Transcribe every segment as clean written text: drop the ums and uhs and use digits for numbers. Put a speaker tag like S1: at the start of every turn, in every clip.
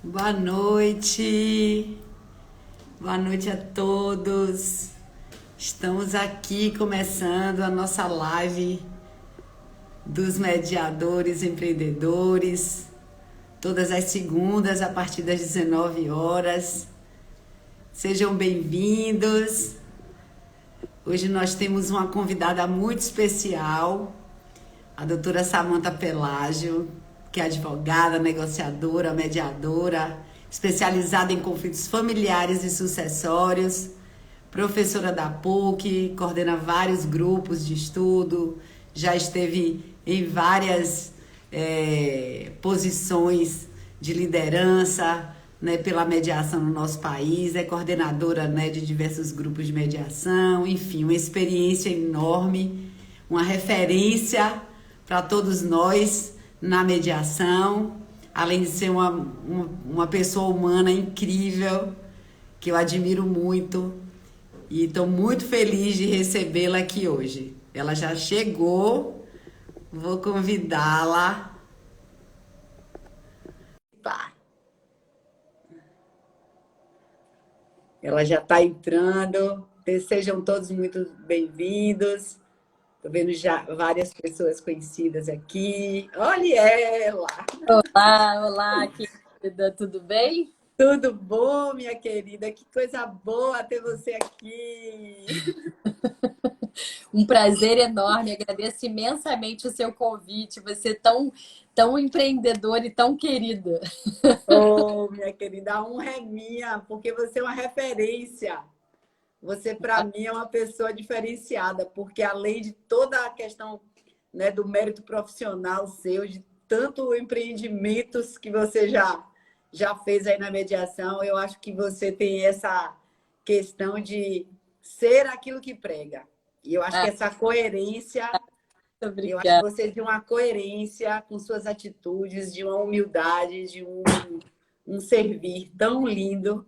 S1: Boa noite, boa noite a todos. Estamos aqui começando a nossa live dos mediadores empreendedores, todas as segundas a partir das 19 horas. Sejam bem-vindos. Hoje nós temos uma convidada muito especial, a doutora Samantha Pelágio, que é advogada, negociadora, mediadora, especializada em conflitos familiares e sucessórios, professora da PUC, coordena vários grupos de estudo, já esteve em várias posições de liderança, né, pela mediação no nosso país, é coordenadora, né, de diversos grupos de mediação, enfim, uma experiência enorme, uma referência para todos nós na mediação, além de ser uma pessoa humana incrível, que eu admiro muito, e estou muito feliz de recebê-la aqui hoje. Ela já chegou, vou convidá-la. Ela já está entrando. Sejam todos muito bem-vindos. Estou vendo já várias pessoas conhecidas aqui. Olha ela!
S2: Olá, olá, querida, tudo bem?
S1: Tudo bom, minha querida? Que coisa boa ter você aqui.
S2: Um prazer enorme, agradeço imensamente o seu convite, você tão empreendedora e tão querida.
S1: Oh, minha querida, a honra é minha, porque você é uma referência. Você, para mim, é uma pessoa diferenciada, porque além de toda a questão, né, do mérito profissional seu, de tanto empreendimentos que você já fez aí na mediação, eu acho que você tem essa questão de ser aquilo que prega. E eu acho que
S2: Ah,
S1: essa coerência,
S2: muito
S1: eu acho que
S2: obrigada.
S1: você tem uma coerência com suas atitudes, de uma humildade, de um servir tão lindo,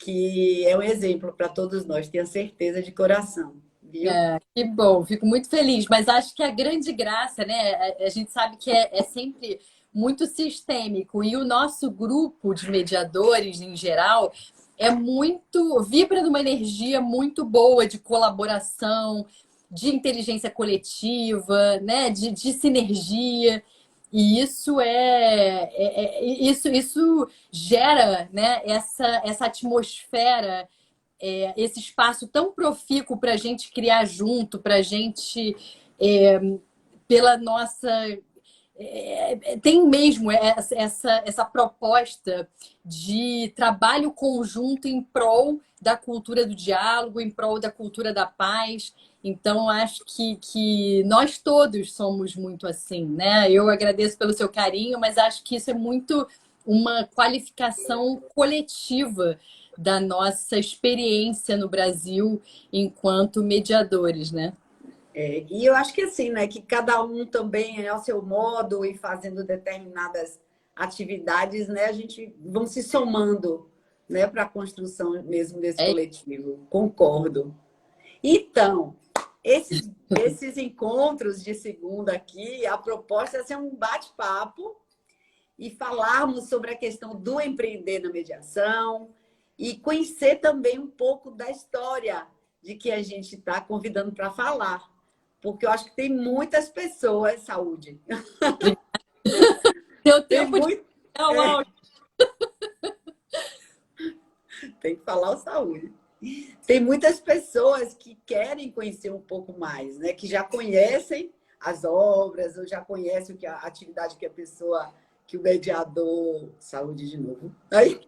S1: que é um exemplo para todos nós, tenho certeza de coração, viu?
S2: Que bom, fico muito feliz, mas acho que a grande graça, né? A gente sabe que é sempre muito sistêmico e o nosso grupo de mediadores, em geral, vibra numa energia muito boa de colaboração, de inteligência coletiva, né? De sinergia. E isso gera, né, essa atmosfera, esse espaço tão profícuo para a gente criar junto, para a gente, é, pela nossa. Tem mesmo essa proposta de trabalho conjunto em prol da cultura do diálogo, em prol da cultura da paz. Então, acho que nós todos somos muito assim, né? Eu agradeço pelo seu carinho, mas acho que isso é muito uma qualificação coletiva da nossa experiência no Brasil enquanto mediadores, né?
S1: E eu acho que assim, né, que cada um também é ao seu modo e fazendo determinadas atividades, né, a gente vão se somando, né, para a construção mesmo desse
S2: É,
S1: coletivo. Concordo. Então, esses encontros de segunda aqui, a proposta é ser um bate-papo e falarmos sobre a questão do empreender na mediação e conhecer também um pouco da história de que a gente está convidando para falar. Porque eu acho que tem muitas pessoas, saúde,
S2: deu
S1: tem
S2: tempo de
S1: muito,
S2: dar o áudio.
S1: tem que falar o saúde. Tem muitas pessoas que querem conhecer um pouco mais, né? Que já conhecem as obras, ou já conhecem a atividade que a pessoa, que o mediador, saúde de novo, aí,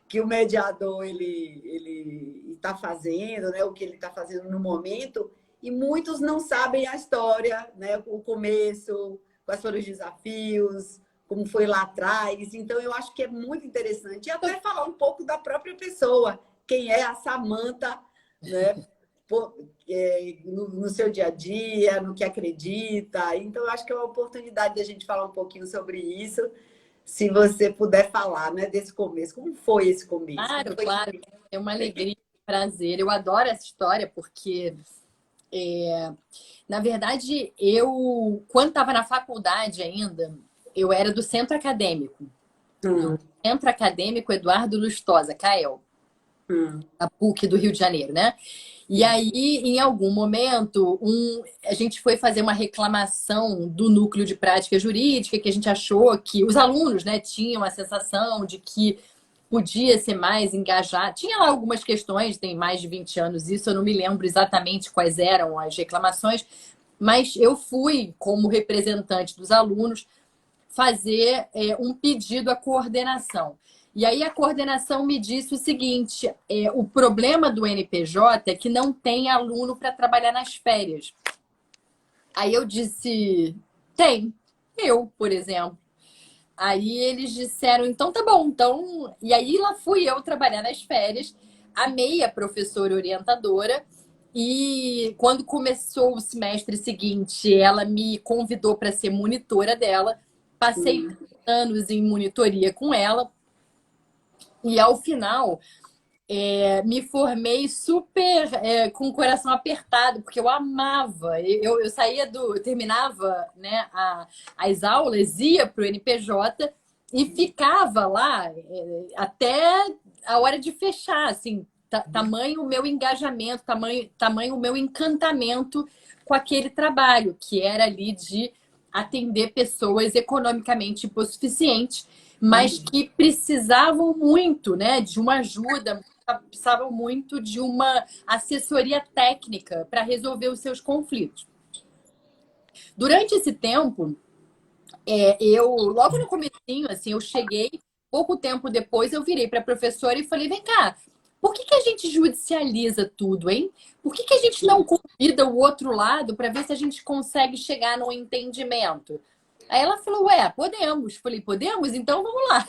S1: que o mediador ele está fazendo, né? O que ele está fazendo no momento, e muitos não sabem a história, né? O começo, quais foram os desafios, como foi lá atrás. Então, eu acho que é muito interessante. E até falar um pouco da própria pessoa, quem é a Samantha, né? No seu dia a dia, no que acredita. Então, eu acho que é uma oportunidade de a gente falar um pouquinho sobre isso. Se você puder falar, né, desse começo. Como foi esse começo? Como
S2: Claro,
S1: foi?
S2: claro. É uma alegria, um prazer. Eu adoro essa história porque, na verdade, quando estava na faculdade ainda, eu era do centro acadêmico.
S1: Hum,
S2: Centro Acadêmico Eduardo Lustosa, CAEL,
S1: hum,
S2: a PUC do Rio de Janeiro, né? E
S1: sim.
S2: aí, em algum momento, a gente foi fazer uma reclamação do núcleo de prática jurídica, que a gente achou que os alunos, né, tinham a sensação de que podia ser mais engajado. Tinha lá algumas questões, tem mais de 20 anos isso, eu não me lembro exatamente quais eram as reclamações, mas eu fui, como representante dos alunos, fazer um pedido à coordenação. E aí a coordenação me disse o seguinte: o problema do NPJ é que não tem aluno para trabalhar nas férias. Aí eu disse, tem, eu, por exemplo. Aí eles disseram, então tá bom, então. E aí lá fui eu trabalhar nas férias, amei a professora orientadora. E quando começou o semestre seguinte, ela me convidou para ser monitora dela. Passei
S1: Hum.
S2: anos em monitoria com ela. E ao final, me formei super com o coração apertado, porque eu amava. Eu saía eu terminava, né, as aulas, ia para o NPJ e ficava lá até a hora de fechar, assim, tamanho o meu engajamento, tamanho o meu encantamento com aquele trabalho, que era ali de atender pessoas economicamente hipossuficientes, mas
S1: Uhum.
S2: que precisavam muito, né, de uma ajuda, precisavam muito de uma assessoria técnica para resolver os seus conflitos. Durante esse tempo, logo no comecinho, assim, eu cheguei, pouco tempo depois eu virei para a professora e falei, vem cá, por que a gente judicializa tudo, hein? Por que a gente não convida o outro lado para ver se a gente consegue chegar num entendimento? Aí ela falou, ué, podemos. Falei, podemos? Então vamos lá.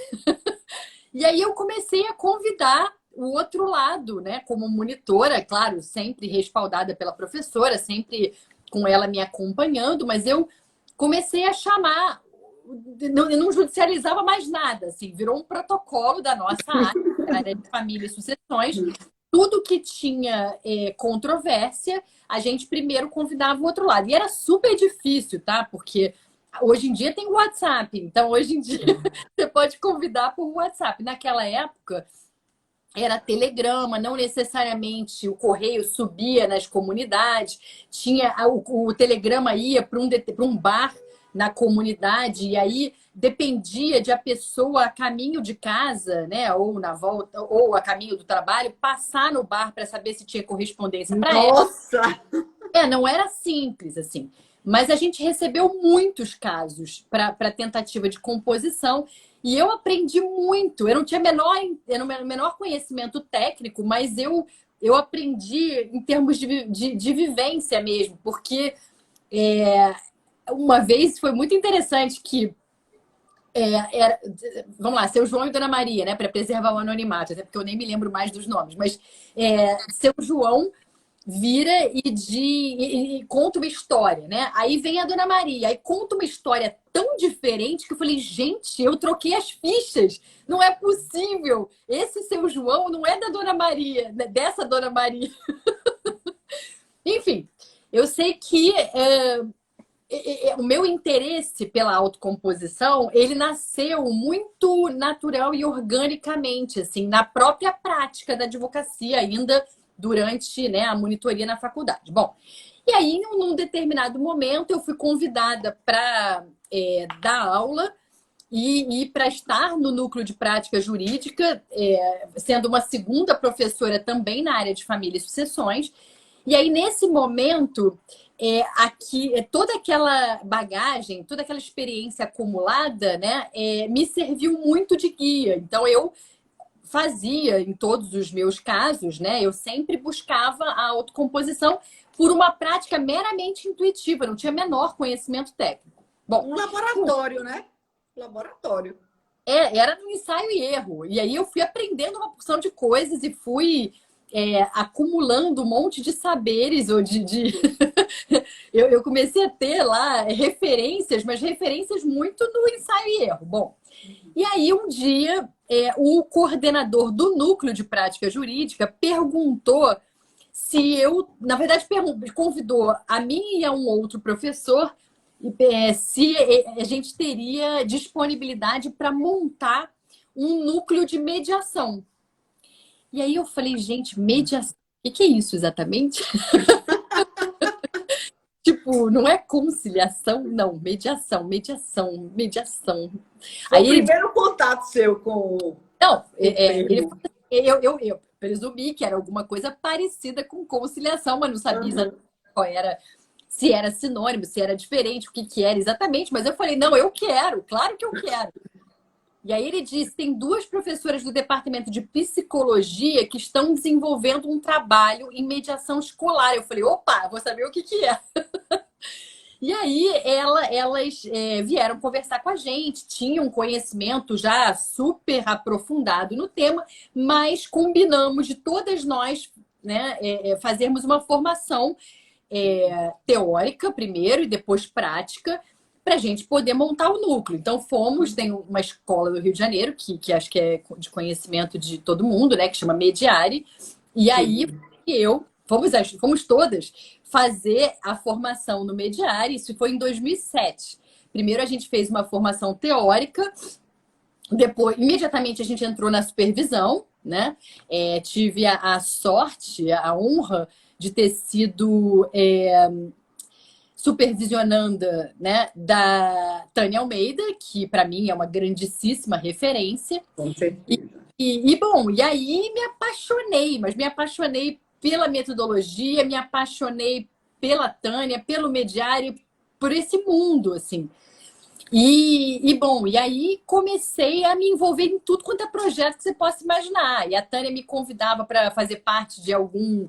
S2: E aí eu comecei a convidar o outro lado, né, como monitora, claro, sempre respaldada pela professora, sempre com ela me acompanhando, mas eu comecei a chamar, eu não judicializava mais nada, assim, virou um protocolo da nossa área, a área de família e sucessões. Tudo que tinha controvérsia, a gente primeiro convidava o outro lado. E era super difícil, tá? Porque hoje em dia tem o WhatsApp, então hoje em dia você pode convidar por WhatsApp. Naquela época era telegrama, não necessariamente o correio subia nas comunidades, tinha o telegrama ia para um bar na comunidade e aí dependia de a pessoa a caminho de casa, né, ou na volta, ou a caminho do trabalho, passar no bar para saber se tinha correspondência para ela.
S1: Nossa!
S2: Não era simples assim. Mas a gente recebeu muitos casos para tentativa de composição e eu aprendi muito. Eu não tinha menor conhecimento técnico, mas eu aprendi em termos de vivência mesmo, porque uma vez foi muito interessante que vamos lá, seu João e Dona Maria, né, para preservar o anonimato, até porque eu nem me lembro mais dos nomes, mas seu João vira e conta uma história, né? Aí vem a Dona Maria, aí conta uma história tão diferente que eu falei, gente, eu troquei as fichas. Não é possível. Esse seu João não é da Dona Maria, né? Dessa Dona Maria. Enfim, eu sei que o meu interesse pela autocomposição, ele nasceu muito natural e organicamente, assim, na própria prática da advocacia, ainda durante, né, a monitoria na faculdade. Bom, e aí, num determinado momento, eu fui convidada para dar aula e para estar no núcleo de prática jurídica, sendo uma segunda professora também na área de família e sucessões. E aí, nesse momento, toda aquela bagagem, toda aquela experiência acumulada, né, me serviu muito de guia. Então, eu fazia em todos os meus casos, né, eu sempre buscava a autocomposição por uma prática meramente intuitiva, não tinha menor conhecimento técnico. Bom,
S1: Um laboratório, né? Laboratório.
S2: era no ensaio e erro. E aí eu fui aprendendo uma porção de coisas e fui acumulando um monte de saberes ou eu comecei a ter lá referências, mas referências muito no ensaio e erro. Bom, e aí um dia o coordenador do núcleo de prática jurídica perguntou se eu, na verdade, convidou a mim e a um outro professor se a gente teria disponibilidade para montar um núcleo de mediação. E aí eu falei, gente, mediação, o que é isso exatamente? Tipo, não é conciliação, não, mediação, mediação, mediação.
S1: Foi o
S2: Aí ele,
S1: primeiro contato seu
S2: não,
S1: com o
S2: ele
S1: termo.
S2: falou assim, eu presumi que era alguma coisa parecida com conciliação, mas não sabia
S1: Aham.
S2: exatamente qual era, se era sinônimo, se era diferente, o que que era exatamente. Mas eu falei, não, eu quero, claro que eu quero. E aí ele disse, tem duas professoras do departamento de psicologia que estão desenvolvendo um trabalho em mediação escolar. Eu falei, opa, vou saber o que que é. E aí elas vieram conversar com a gente, tinham um conhecimento já super aprofundado no tema, mas combinamos de todas nós, né, fazermos uma formação teórica primeiro e depois prática, para a gente poder montar o núcleo. Então fomos, tem uma escola do Rio de Janeiro, que acho que é de conhecimento de todo mundo, né, que chama Mediare, e aí
S1: Sim.
S2: fomos todas fazer a formação no Mediare, isso foi em 2007. Primeiro a gente fez uma formação teórica, depois, imediatamente a gente entrou na supervisão, né? Tive a sorte, a honra de ter sido supervisionanda, né, da Tânia Almeida, que para mim é uma grandíssima referência.
S1: Com certeza.
S2: Bom, e aí me apaixonei, mas me apaixonei pela metodologia, me apaixonei pela Tânia, pelo mediário, por esse mundo, assim. Bom, e aí comecei a me envolver em tudo quanto é projeto que você possa imaginar. E a Tânia me convidava para fazer parte de algum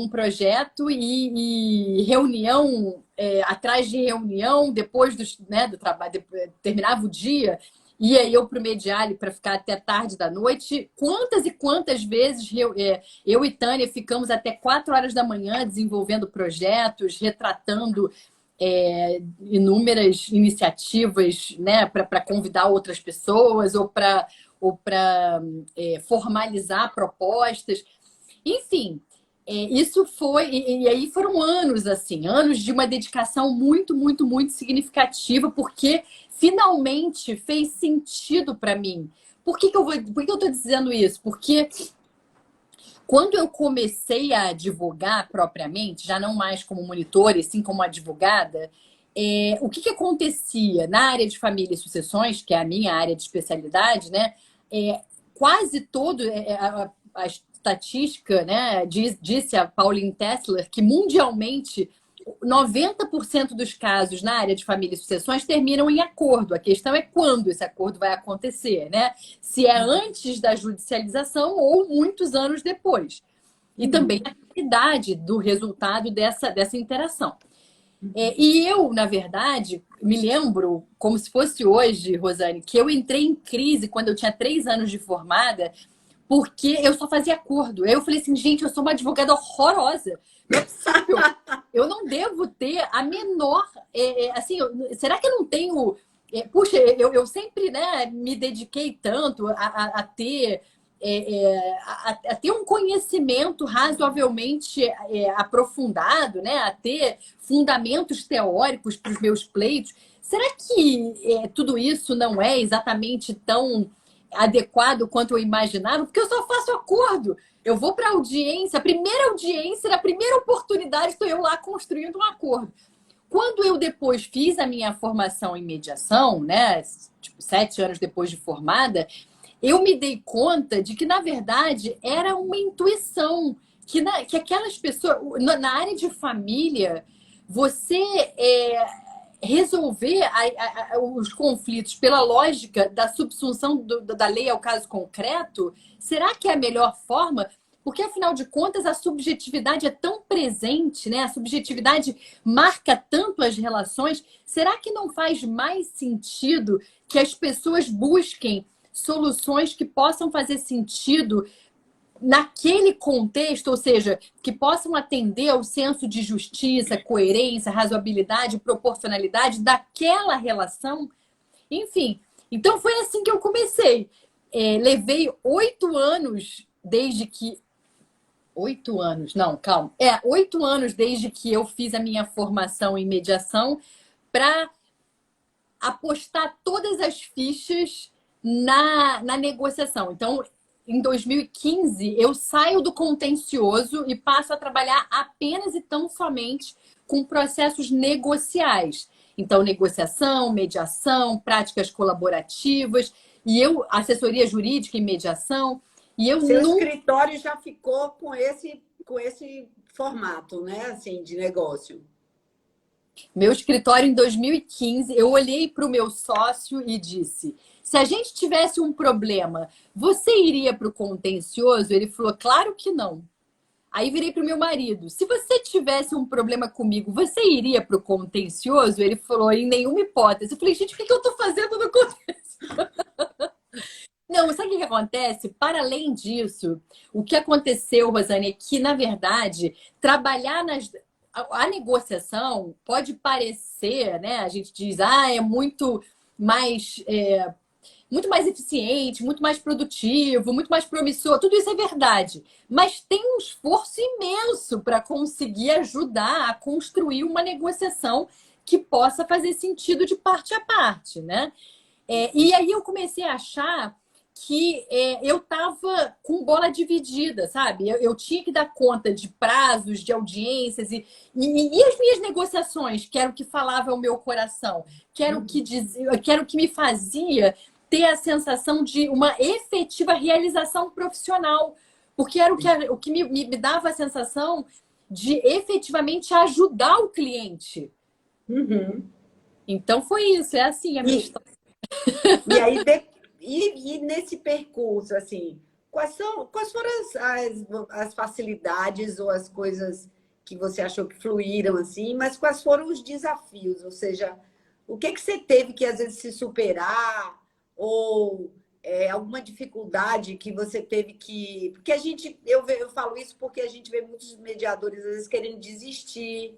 S2: projeto e reunião atrás de reunião, depois né, do trabalho, terminava o dia, ia eu para o Mediale para ficar até tarde da noite. Quantas e quantas vezes eu e Tânia ficamos até 4 horas da manhã desenvolvendo projetos, retratando inúmeras iniciativas, né, para convidar outras pessoas ou para formalizar propostas. Enfim, isso foi. E aí foram anos, assim, anos de uma dedicação muito, muito, muito significativa, porque finalmente fez sentido para mim. Por que eu estou dizendo isso? Porque quando eu comecei a advogar propriamente, já não mais como monitora, e sim como advogada, o que acontecia na área de família e sucessões, que é a minha área de especialidade, né? Quase todo a estatística, né, disse a Pauline Tessler que mundialmente 90% dos casos na área de família e sucessões terminam em acordo. A questão é quando esse acordo vai acontecer, né? Se é antes da judicialização ou muitos anos depois. E também a qualidade do resultado dessa interação. E eu, na verdade, me lembro, como se fosse hoje, Rosane, que eu entrei em crise quando eu tinha 3 anos de formada, porque eu só fazia acordo. Aí eu falei assim, gente, eu sou uma advogada horrorosa. Não é possível. Eu não devo ter a menor. Assim, será que eu não tenho. Puxa, eu sempre, né, me dediquei tanto a ter. A ter um conhecimento razoavelmente aprofundado, né? A ter fundamentos teóricos para os meus pleitos. Será que tudo isso não é exatamente tão adequado quanto eu imaginava? Porque eu só faço acordo. Eu vou para a audiência, a primeira audiência, na primeira oportunidade, estou eu lá construindo um acordo. Quando eu depois fiz a minha formação em mediação, né, tipo, 7 anos depois de formada, eu me dei conta de que, na verdade, era uma intuição. Que aquelas pessoas, na área de família, você resolver os conflitos pela lógica da subsunção da lei ao caso concreto, será que é a melhor forma? Porque, afinal de contas, a subjetividade é tão presente, né? A subjetividade marca tanto as relações. Será que não faz mais sentido que as pessoas busquem soluções que possam fazer sentido naquele contexto, ou seja, que possam atender ao senso de justiça, coerência, razoabilidade, proporcionalidade daquela relação? Enfim, então foi assim que eu comecei. Levei 8 anos desde que 8 anos, não, calma. 8 anos desde que eu fiz a minha formação em mediação para apostar todas as fichas na negociação. Então, em 2015, eu saio do contencioso e passo a trabalhar apenas e tão somente com processos negociais. Então, negociação, mediação, práticas colaborativas, e eu, assessoria jurídica e mediação, e eu
S1: Seu
S2: nunca.
S1: escritório já ficou com esse formato, né? Assim, de negócio.
S2: Meu escritório em 2015, eu olhei para o meu sócio e disse: se a gente tivesse um problema, você iria para o contencioso? Ele falou: claro que não. Aí virei para o meu marido: se você tivesse um problema comigo, você iria para o contencioso? Ele falou: em nenhuma hipótese. Eu falei: gente, o que eu estou fazendo no contencioso? Não, sabe o que acontece? Para além disso, o que aconteceu, Rosane, é que, na verdade, trabalhar nas. A negociação pode parecer, né? A gente diz, é mais, muito mais eficiente, muito mais produtivo, muito mais promissor. Tudo isso é verdade. Mas tem um esforço imenso para conseguir ajudar a construir uma negociação que possa fazer sentido de parte a parte, né? E aí eu comecei a achar que eu estava com bola dividida, sabe? Eu tinha que dar conta de prazos, de audiências e as minhas negociações, que era o que falava o meu coração, que era o que dizia, que era o que me fazia ter a sensação de uma efetiva realização profissional, porque era o que me dava a sensação de efetivamente ajudar o cliente.
S1: Uhum.
S2: Então foi isso, é assim a minha
S1: E,
S2: história.
S1: e aí, e nesse percurso, assim, quais foram as facilidades ou as coisas que você achou que fluíram, assim, mas quais foram os desafios? Ou seja, o que que você teve que, às vezes, se superar ou alguma dificuldade que você teve que... Porque eu falo isso porque a gente vê muitos mediadores, às vezes, querendo desistir,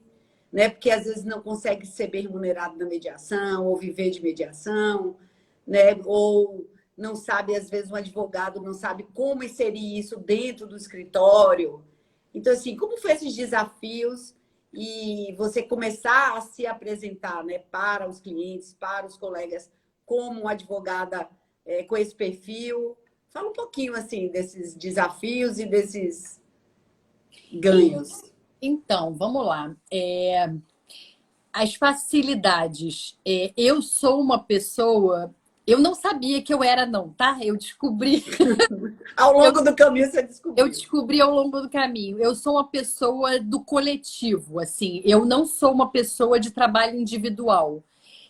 S1: né? Porque, às vezes, não consegue ser bem remunerado na mediação ou viver de mediação, né? Ou não sabe, às vezes, um advogado não sabe como inserir isso dentro do escritório. Então, assim, como foi esses desafios e você começar a se apresentar, né, para os clientes, para os colegas, como uma advogada com esse perfil? Fala um pouquinho, assim, desses desafios e desses ganhos.
S2: Então, vamos lá. As facilidades. Eu sou uma pessoa. Eu não sabia que eu era, não, tá?
S1: Ao
S2: Eu,
S1: longo do caminho você
S2: eu
S1: descobriu.
S2: descobri ao longo do caminho. Eu sou uma pessoa do coletivo, assim. Eu não sou uma pessoa de trabalho individual.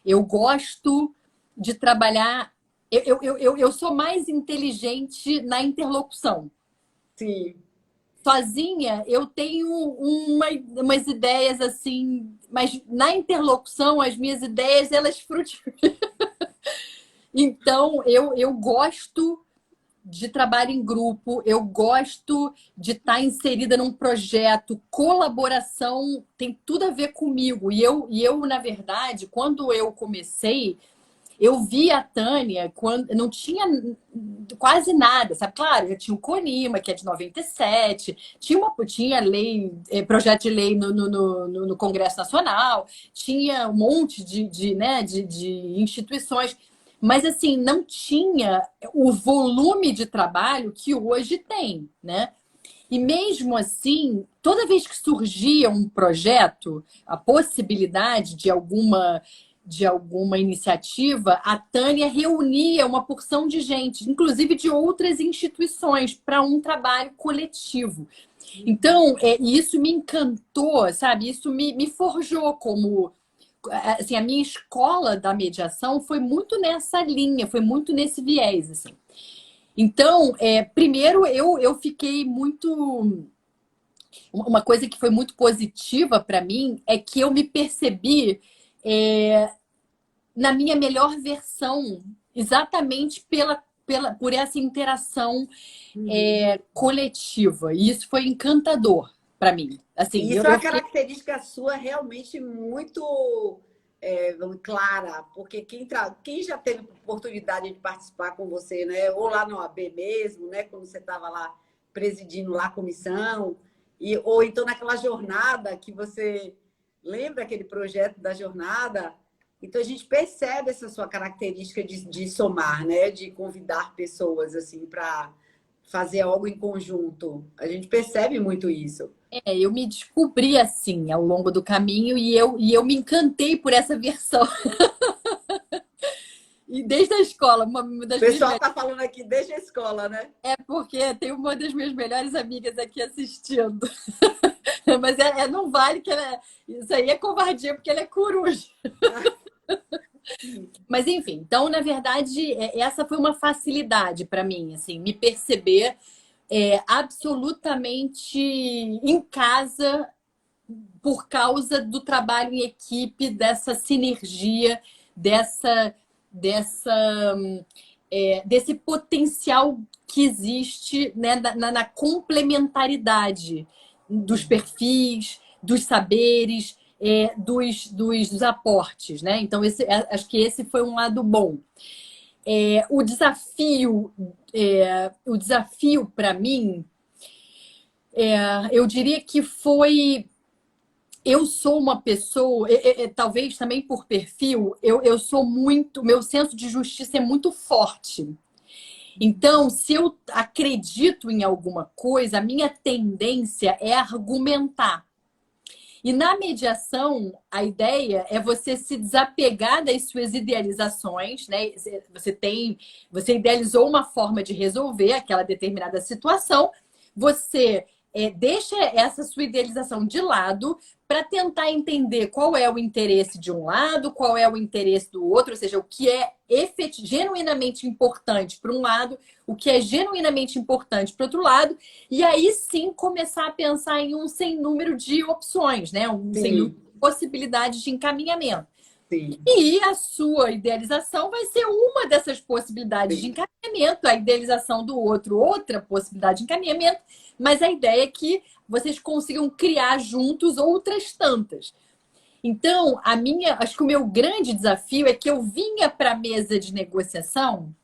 S2: Eu gosto de trabalhar. Eu sou mais inteligente na interlocução.
S1: Sim.
S2: Sozinha, eu tenho umas ideias assim, mas na interlocução, as minhas ideias, elas frutificam. Então, eu gosto de trabalho em grupo, eu gosto de estar inserida num projeto, colaboração tem tudo a ver comigo. E eu, na verdade, quando eu comecei, eu vi a Tânia quando não tinha quase nada, sabe? Claro, já tinha o CONIMA, que é de 97, tinha lei, projeto de lei no Congresso Nacional, tinha um monte né, de instituições, mas assim, não tinha o volume de trabalho que hoje tem, né? E mesmo assim, toda vez que surgia um projeto, a possibilidade de alguma iniciativa, a Tânia reunia uma porção de gente, inclusive de outras instituições, para um trabalho coletivo. Então, isso me encantou, sabe? Isso me forjou como. Assim, a minha escola da mediação foi muito nessa linha, foi muito nesse viés. Assim. Então, primeiro eu fiquei muito. Uma coisa que foi muito positiva para mim é que eu me percebi na minha melhor versão, exatamente por essa interação coletiva. E isso foi encantador para mim. Assim,
S1: E isso
S2: eu,
S1: é
S2: eu
S1: uma
S2: fiquei.
S1: característica sua realmente muito clara, porque quem já teve oportunidade de participar com você, né? Ou lá no OAB mesmo, né? Quando você estava lá presidindo lá a comissão, ou então naquela jornada que você lembra aquele projeto da jornada, Então a gente percebe essa sua característica de somar, né? De convidar pessoas assim para fazer algo em conjunto. A gente percebe muito isso.
S2: Eu me descobri assim ao longo do caminho e eu me encantei por essa versão. E desde a escola, uma
S1: O
S2: das minhas
S1: pessoal está falando aqui desde a escola, né?
S2: é porque tem uma das minhas melhores amigas aqui assistindo. Mas não vale que ela. Isso aí é covardia, porque ela é coruja. Mas enfim, então, na verdade, essa foi uma facilidade para mim, assim, me perceber absolutamente em casa por causa do trabalho em equipe, dessa sinergia, dessa desse potencial que existe, né, na complementaridade dos perfis, dos saberes, dos aportes, né? Então, acho que esse foi um lado bom. O desafio para mim, eu diria que foi. Eu sou uma pessoa, talvez também por perfil, eu sou muito. Meu senso de justiça é muito forte. Então, se eu acredito em alguma coisa, a minha tendência é argumentar. E na mediação, a ideia é você se desapegar das suas idealizações, né? Você idealizou uma forma de resolver aquela determinada situação, você deixa essa sua idealização de lado para tentar entender qual é o interesse de um lado, qual é o interesse do outro, ou seja, o que é genuinamente importante para um lado, o que é genuinamente importante para o outro lado, e aí sim começar a pensar em um sem número de opções, né? Um sem número de possibilidades de encaminhamento.
S1: Sim.
S2: E a sua idealização vai ser uma dessas possibilidades de encaminhamento, a idealização do outro, outra possibilidade de encaminhamento, mas a ideia é que vocês consigam criar juntos outras tantas. Então, acho que o meu grande desafio é que eu vinha para a mesa de negociação,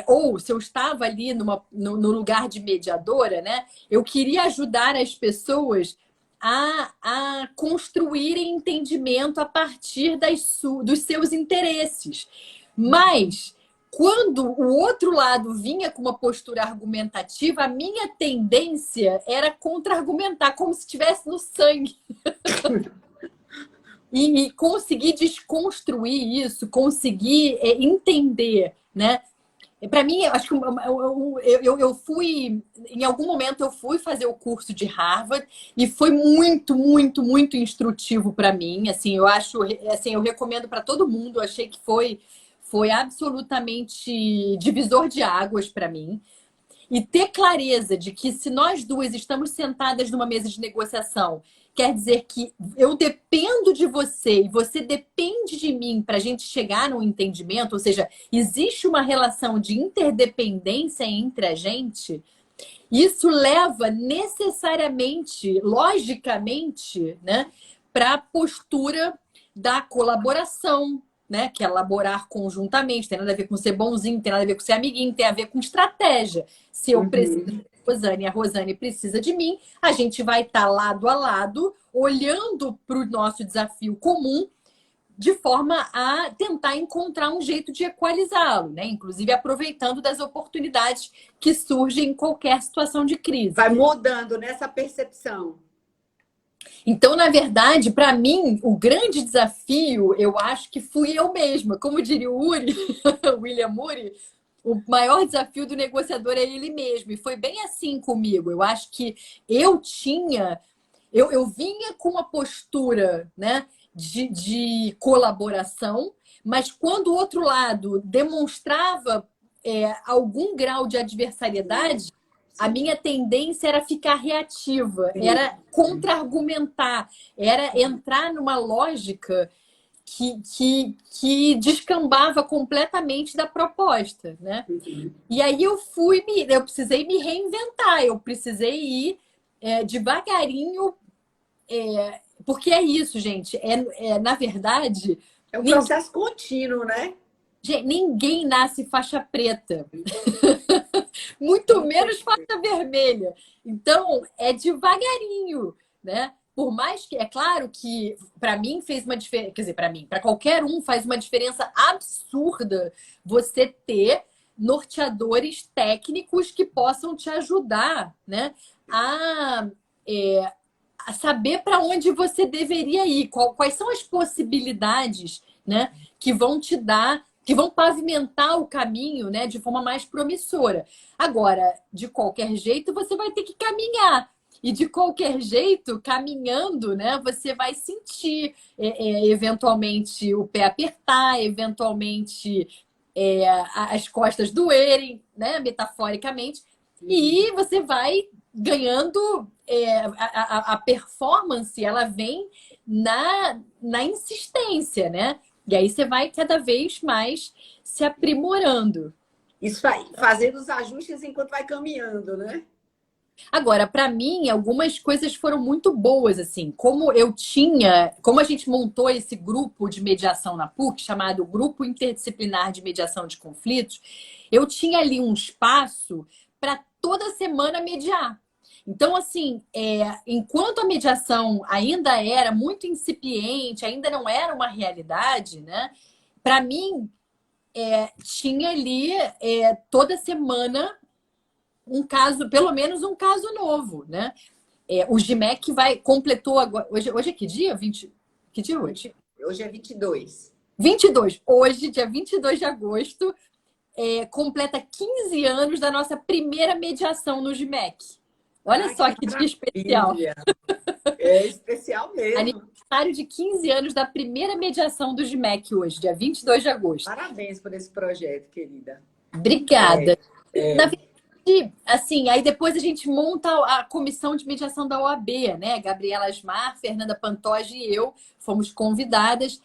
S2: ou se eu estava ali no lugar de mediadora, né? Eu queria ajudar as pessoas a construírem entendimento a partir dos seus interesses. Mas quando o outro lado vinha com uma postura argumentativa, a minha tendência era contra-argumentar, como se estivesse no sangue. E conseguir desconstruir isso, conseguir entender, né? Para mim, eu acho que eu fui, em algum momento, eu fui fazer o curso de Harvard e foi muito, muito, muito instrutivo para mim. Assim, eu acho, assim, eu recomendo para todo mundo. Eu achei que foi absolutamente divisor de águas para mim. E ter clareza de que se nós duas estamos sentadas numa mesa de negociação, quer dizer que eu dependo de você e você depende de mim para a gente chegar num entendimento, ou seja, existe uma relação de interdependência entre a gente, isso leva necessariamente, logicamente, né, para a postura da colaboração, né, que é elaborar conjuntamente, tem nada a ver com ser bonzinho, tem nada a ver com ser amiguinho, tem a ver com estratégia. Se eu preciso da Rosane e a Rosane precisa de mim, a gente vai estar lado a lado, olhando para o nosso desafio comum, de forma a tentar encontrar um jeito de equalizá-lo, né? Inclusive aproveitando das oportunidades que surgem em qualquer situação de crise.
S1: Vai mudando nessa percepção.
S2: Então, na verdade, para mim, o grande desafio, eu acho que fui eu mesma. Como diria o Uri, William Uri, o maior desafio do negociador é ele mesmo. E foi bem assim comigo. Eu acho que eu vinha com uma postura, né, de colaboração, mas quando o outro lado demonstrava algum grau de adversariedade, a minha tendência era ficar reativa, era contra-argumentar, era entrar numa lógica que descambava completamente da proposta, né? E aí eu precisei me reinventar, eu precisei ir devagarinho, porque é isso, gente. Na verdade,
S1: É um processo contínuo, né?
S2: gente, ninguém nasce faixa preta. Muito menos faixa vermelha. Então, é devagarinho, né? por mais que, é claro que para mim fez uma diferença, quer dizer, para mim, para qualquer um faz uma diferença absurda você ter norteadores técnicos que possam te ajudar, né, a, é, a saber para onde você deveria ir, quais são as possibilidades, né, que vão te dar, que vão pavimentar o caminho, né, de forma mais promissora. Agora, de qualquer jeito, você vai ter que caminhar. E de qualquer jeito, caminhando, né, você vai sentir eventualmente o pé apertar, eventualmente as costas doerem, né, metaforicamente, e você vai ganhando a performance, ela vem na insistência, né? E aí você vai cada vez mais se aprimorando.
S1: Isso aí, fazendo os ajustes enquanto vai caminhando, né?
S2: Agora, para mim, algumas coisas foram muito boas, assim. Como a gente montou esse grupo de mediação na PUC, chamado Grupo Interdisciplinar de Mediação de Conflitos, eu tinha ali um espaço para toda semana mediar. Então, assim, enquanto a mediação ainda era muito incipiente, ainda não era uma realidade, né? Para mim, tinha ali toda semana um caso, pelo menos um caso novo, né? O GIMEC completou agora. Hoje é que dia? Que dia é hoje?
S1: Hoje é 22.
S2: 22. Hoje, dia 22 de agosto, completa 15 anos da nossa primeira mediação no GIMEC. Olha
S1: Ah,
S2: só
S1: que
S2: que dia especial.
S1: É especial mesmo.
S2: Aniversário de 15 anos da primeira mediação do GIMEC hoje, dia 22 de agosto.
S1: Parabéns por esse projeto, querida.
S2: Obrigada. Na
S1: É.
S2: verdade, assim, aí depois a gente monta a comissão de mediação da OAB, né? Gabriela Asmar, Fernanda Pantoja e eu fomos convidadas,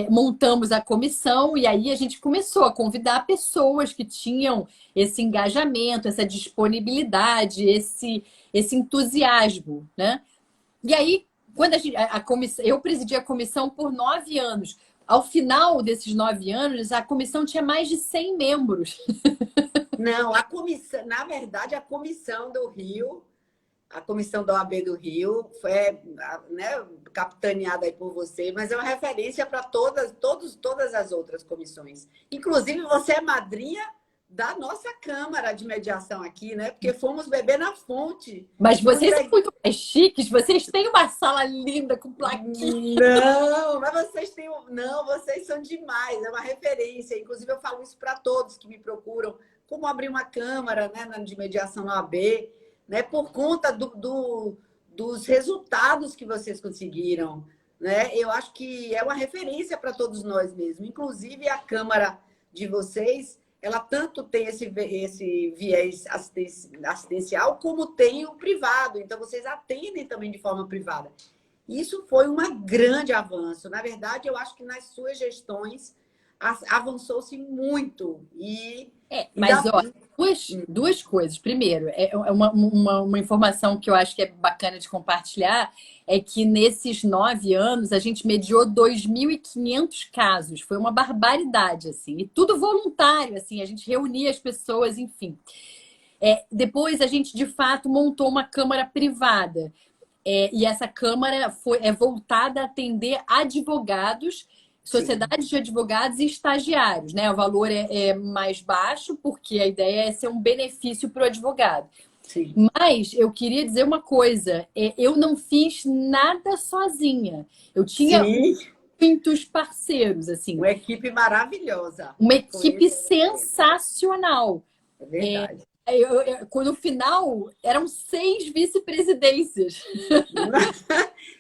S2: montamos a comissão e aí a gente começou a convidar pessoas que tinham esse engajamento, essa disponibilidade, esse entusiasmo, né? E aí, quando a comissão, eu presidi a comissão por 9 anos. Ao final desses 9 anos, a comissão tinha mais de 100 membros.
S1: Não, a comissão, na verdade, a comissão do Rio, a comissão da OAB do Rio, foi, né, capitaneada aí por você, mas é uma referência para todas as outras comissões. Inclusive, você é madrinha da nossa Câmara de Mediação aqui, né? Porque fomos beber na fonte.
S2: Mas vocês são muito mais chiques, vocês têm uma sala linda com plaquinha.
S1: Não, mas vocês têm. Não, vocês são demais, é uma referência. Inclusive, eu falo isso para todos que me procuram, como abrir uma Câmara, né, de mediação na OAB, né, por conta dos resultados que vocês conseguiram. Né? Eu acho que é uma referência para todos nós mesmo. Inclusive, a Câmara de vocês, ela tanto tem esse viés assistencial, como tem o privado. Então, vocês atendem também de forma privada. Isso foi um grande avanço. Na verdade, eu acho que nas suas gestões avançou-se muito.
S2: Mas, ó, duas coisas. Primeiro, uma informação que eu acho que é bacana de compartilhar é que nesses 9 anos a gente mediou 2.500 casos. Foi uma barbaridade, assim. E tudo voluntário, assim. A gente reunia as pessoas, enfim. Depois a gente, de fato, montou uma câmara privada. E essa câmara é voltada a atender advogados, sociedades de advogados e estagiários, né? O valor é mais baixo, porque a ideia é ser um benefício para o advogado.
S1: Sim.
S2: Mas eu queria dizer uma coisa: eu não fiz nada sozinha. Eu tinha muitos parceiros, assim.
S1: Uma equipe maravilhosa.
S2: Uma equipe sensacional.
S1: É verdade.
S2: No final, eram 6 vice-presidências.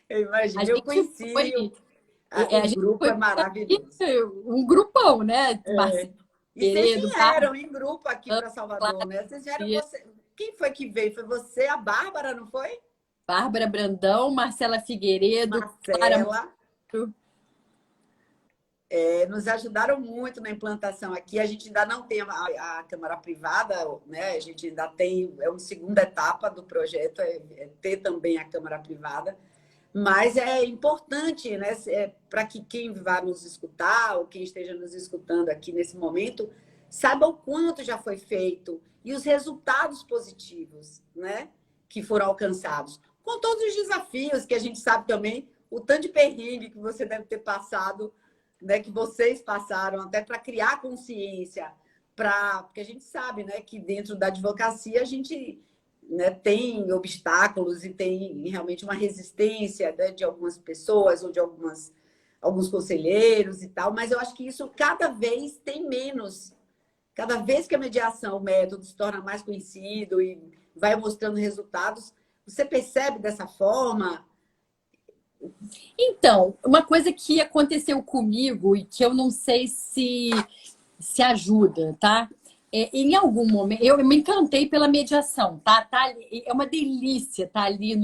S1: Eu imagino, eu conheci. O grupo é maravilhoso.
S2: Um grupão, né?
S1: E vocês vieram em grupo aqui para Salvador, né? Vocês vieram, quem foi que veio? Foi você, a Bárbara, não foi?
S2: Bárbara Brandão, Marcela Figueiredo,
S1: Clara. Nos ajudaram muito na implantação aqui. A gente ainda não tem a Câmara Privada, né? A gente ainda tem, uma segunda etapa do projeto, ter também a Câmara Privada. Mas é importante, né, para que quem vá nos escutar, ou quem esteja nos escutando aqui nesse momento, saiba o quanto já foi feito e os resultados positivos, né, que foram alcançados. com todos os desafios que a gente sabe também, o tanto de perrengue que você deve ter passado, né, que vocês passaram, até para criar consciência, porque a gente sabe, né, que dentro da advocacia a gente, né, tem obstáculos e tem realmente uma resistência, né, de algumas pessoas ou de alguns conselheiros e tal, mas eu acho que isso cada vez tem menos. Cada vez que a mediação, o método se torna mais conhecido e vai mostrando resultados, você percebe dessa forma?
S2: Então, uma coisa que aconteceu comigo e que eu não sei se ajuda, tá? Em algum momento, eu me encantei pela mediação, tá? É uma delícia estar ali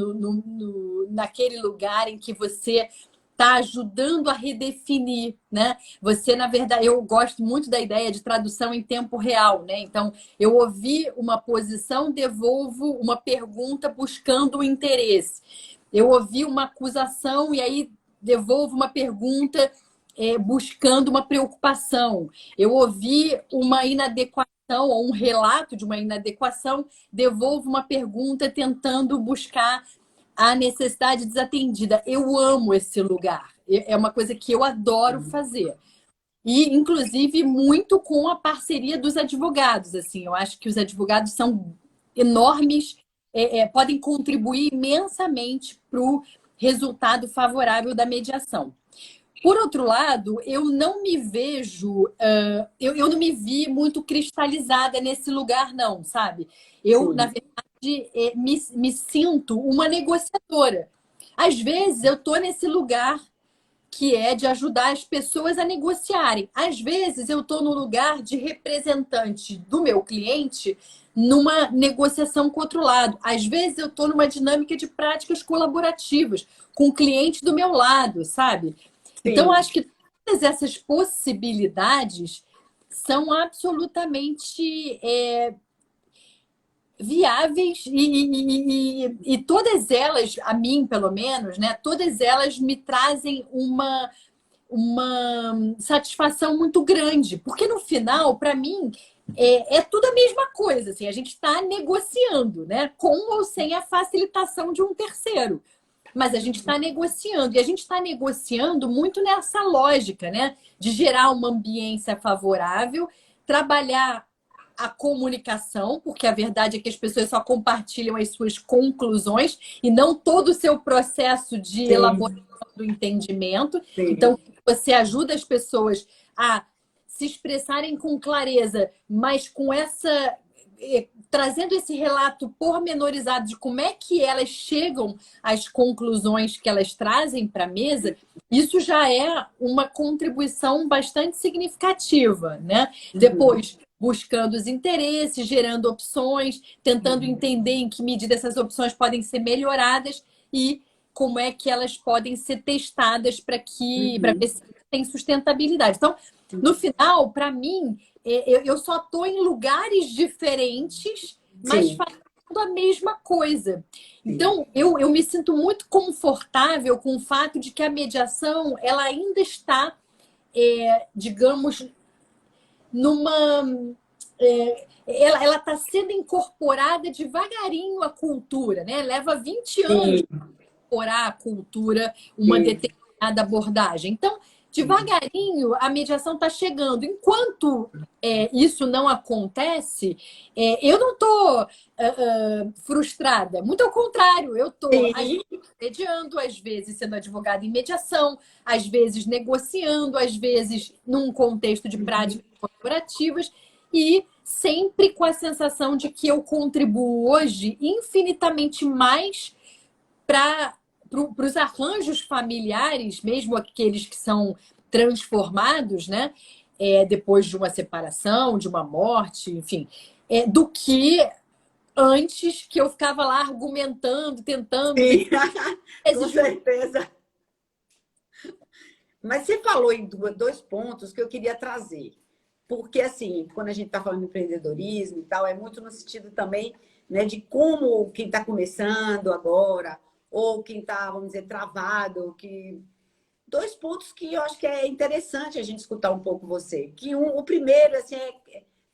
S2: naquele lugar em que você está ajudando a redefinir, né? Você, na verdade, eu gosto muito da ideia de tradução em tempo real, né? Então, eu ouvi uma posição, devolvo uma pergunta buscando o interesse. Eu ouvi uma acusação e aí devolvo uma pergunta buscando uma preocupação. Eu ouvi uma inadequação ou um relato de uma inadequação, devolvo uma pergunta tentando buscar a necessidade desatendida. Eu amo esse lugar. É uma coisa que eu adoro fazer. E, inclusive, muito com a parceria dos advogados. Assim, eu acho que os advogados são enormes, podem contribuir imensamente para o resultado favorável da mediação. Por outro lado, eu não me vejo, eu não me vi muito cristalizada nesse lugar, não, sabe? Eu, na
S1: Sim.
S2: verdade, me sinto uma negociadora. Às vezes eu estou nesse lugar que é de ajudar as pessoas a negociarem. Às vezes eu estou no lugar de representante do meu cliente numa negociação com o outro lado. Às vezes eu estou numa dinâmica de práticas colaborativas com o cliente do meu lado, sabe? Então,
S1: Sim.
S2: acho que todas essas possibilidades são absolutamente viáveis e todas elas, a mim pelo menos, né? Todas elas me trazem uma satisfação muito grande, porque no final, para mim, é tudo a mesma coisa. Assim, a gente está negociando, né? Com ou sem a facilitação de um terceiro. Mas a gente está negociando. E a gente está negociando muito nessa lógica, né? De gerar uma ambiência favorável, trabalhar a comunicação, porque a verdade é que as pessoas só compartilham as suas conclusões e não todo o seu processo de
S1: Sim.
S2: elaboração do entendimento.
S1: Sim.
S2: Então, você ajuda as pessoas a se expressarem com clareza, mas com essa trazendo esse relato pormenorizado de como é que elas chegam às conclusões que elas trazem para a mesa, isso já é uma contribuição bastante significativa, né?
S1: Uhum.
S2: Depois, buscando os interesses, gerando opções, tentando entender em que medida essas opções podem ser melhoradas e como é que elas podem ser testadas para
S1: Uhum.
S2: ver se tem sustentabilidade. Então, no final, para mim, eu só estou em lugares diferentes, mas
S1: Sim.
S2: fazendo a mesma coisa.
S1: Sim.
S2: Então, eu me sinto muito confortável com o fato de que a mediação ela ainda está, digamos, numa. Ela está sendo incorporada devagarinho à cultura, né? Leva 20 anos
S1: Sim.
S2: para incorporar à cultura uma
S1: Sim.
S2: determinada abordagem. Então,
S1: Sim.
S2: devagarinho, a mediação está chegando. Enquanto isso não acontece, eu não estou frustrada. Muito ao contrário, eu estou, às
S1: Sim.
S2: vezes, mediando, às vezes sendo advogada em mediação, às vezes negociando, às vezes num contexto de práticas corporativas e sempre com a sensação de que eu contribuo hoje infinitamente mais para os arranjos familiares, mesmo aqueles que são transformados, né? Depois de uma separação, de uma morte, enfim, do que antes que eu ficava lá argumentando, tentando.
S1: Sim. Com
S2: Vezes,
S1: certeza. Mas você falou em dois pontos que eu queria trazer. Porque, assim, quando a gente está falando de empreendedorismo e tal, é muito no sentido também, né, de como quem está começando agora, ou quem está, vamos dizer, travado, que... Dois pontos que eu acho que é interessante a gente escutar um pouco você. O primeiro, assim,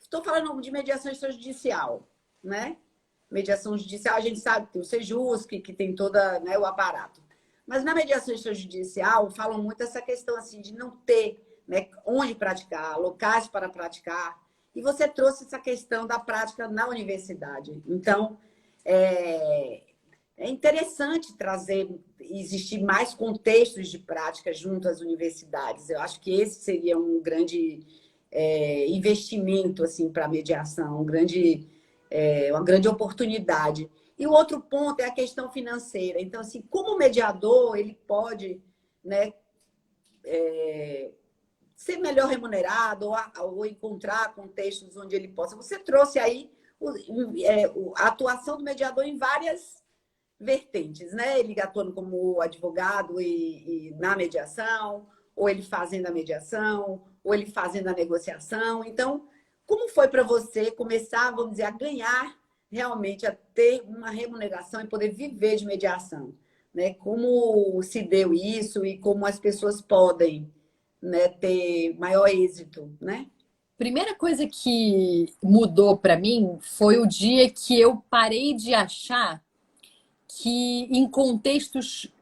S1: estou falando de mediação extrajudicial, né? mediação judicial, a gente sabe que tem o Sejusc, que tem toda, né, o aparato. Mas na mediação extrajudicial, falam muito essa questão assim, de não ter, né, onde praticar, locais para praticar. E você trouxe essa questão da prática na universidade. Então, é interessante existir mais contextos de prática junto às universidades. Eu acho que esse seria um grande investimento assim, para a mediação, uma grande oportunidade. E o outro ponto é a questão financeira. Então, assim, como mediador, ele pode, né, ser melhor remunerado ou encontrar contextos onde ele possa. Você trouxe aí a atuação do mediador em várias vertentes, né? Ele atuando como advogado e na mediação, ou ele fazendo a mediação, ou ele fazendo a negociação. Então, como foi para você começar, vamos dizer, a ganhar realmente, a ter uma remuneração e poder viver de mediação, né? Como se deu isso e como as pessoas podem, né, ter maior êxito, né?
S2: Primeira coisa que mudou para mim foi o dia que eu parei de achar que em contextos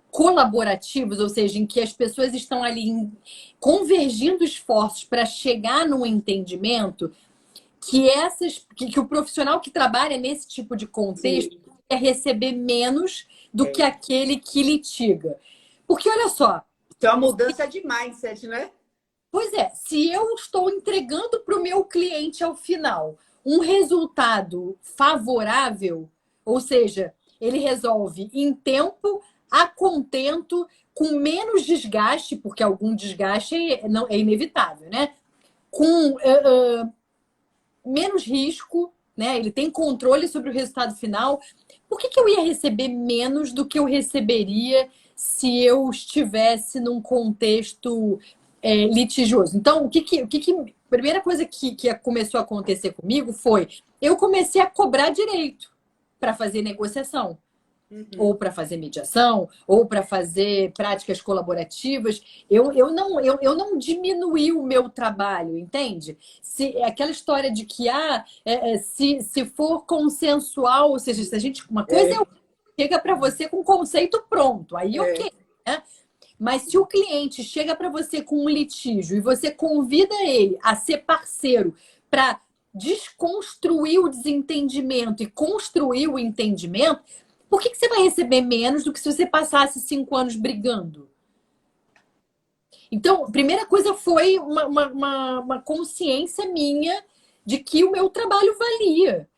S2: colaborativos, ou seja, em que as pessoas estão ali convergindo esforços para chegar num entendimento, que o profissional que trabalha nesse tipo de contexto é receber menos do que aquele que litiga. Porque olha só,
S1: então a mudança de mindset, né?
S2: Pois é, se eu estou entregando para o meu cliente ao final um resultado favorável, ou seja, ele resolve em tempo, a contento, com menos desgaste, porque algum desgaste é inevitável, né? Com menos risco, né? Ele tem controle sobre o resultado final. Por que eu ia receber menos do que eu receberia se eu estivesse num contexto litigioso? Então, a primeira coisa que começou a acontecer comigo foi eu comecei a cobrar direito para fazer negociação. Ou para fazer mediação, ou para fazer práticas colaborativas. Eu não diminuí o meu trabalho, entende? Aquela história de que se for consensual, ou seja, se a gente. Uma coisa chega para você com conceito pronto, aí ok, né? Mas se o cliente chega para você com um litígio e você convida ele a ser parceiro para desconstruir o desentendimento e construir o entendimento, por que você vai receber menos do que se você passasse 5 anos brigando? Então, a primeira coisa foi uma consciência minha de que o meu trabalho valia,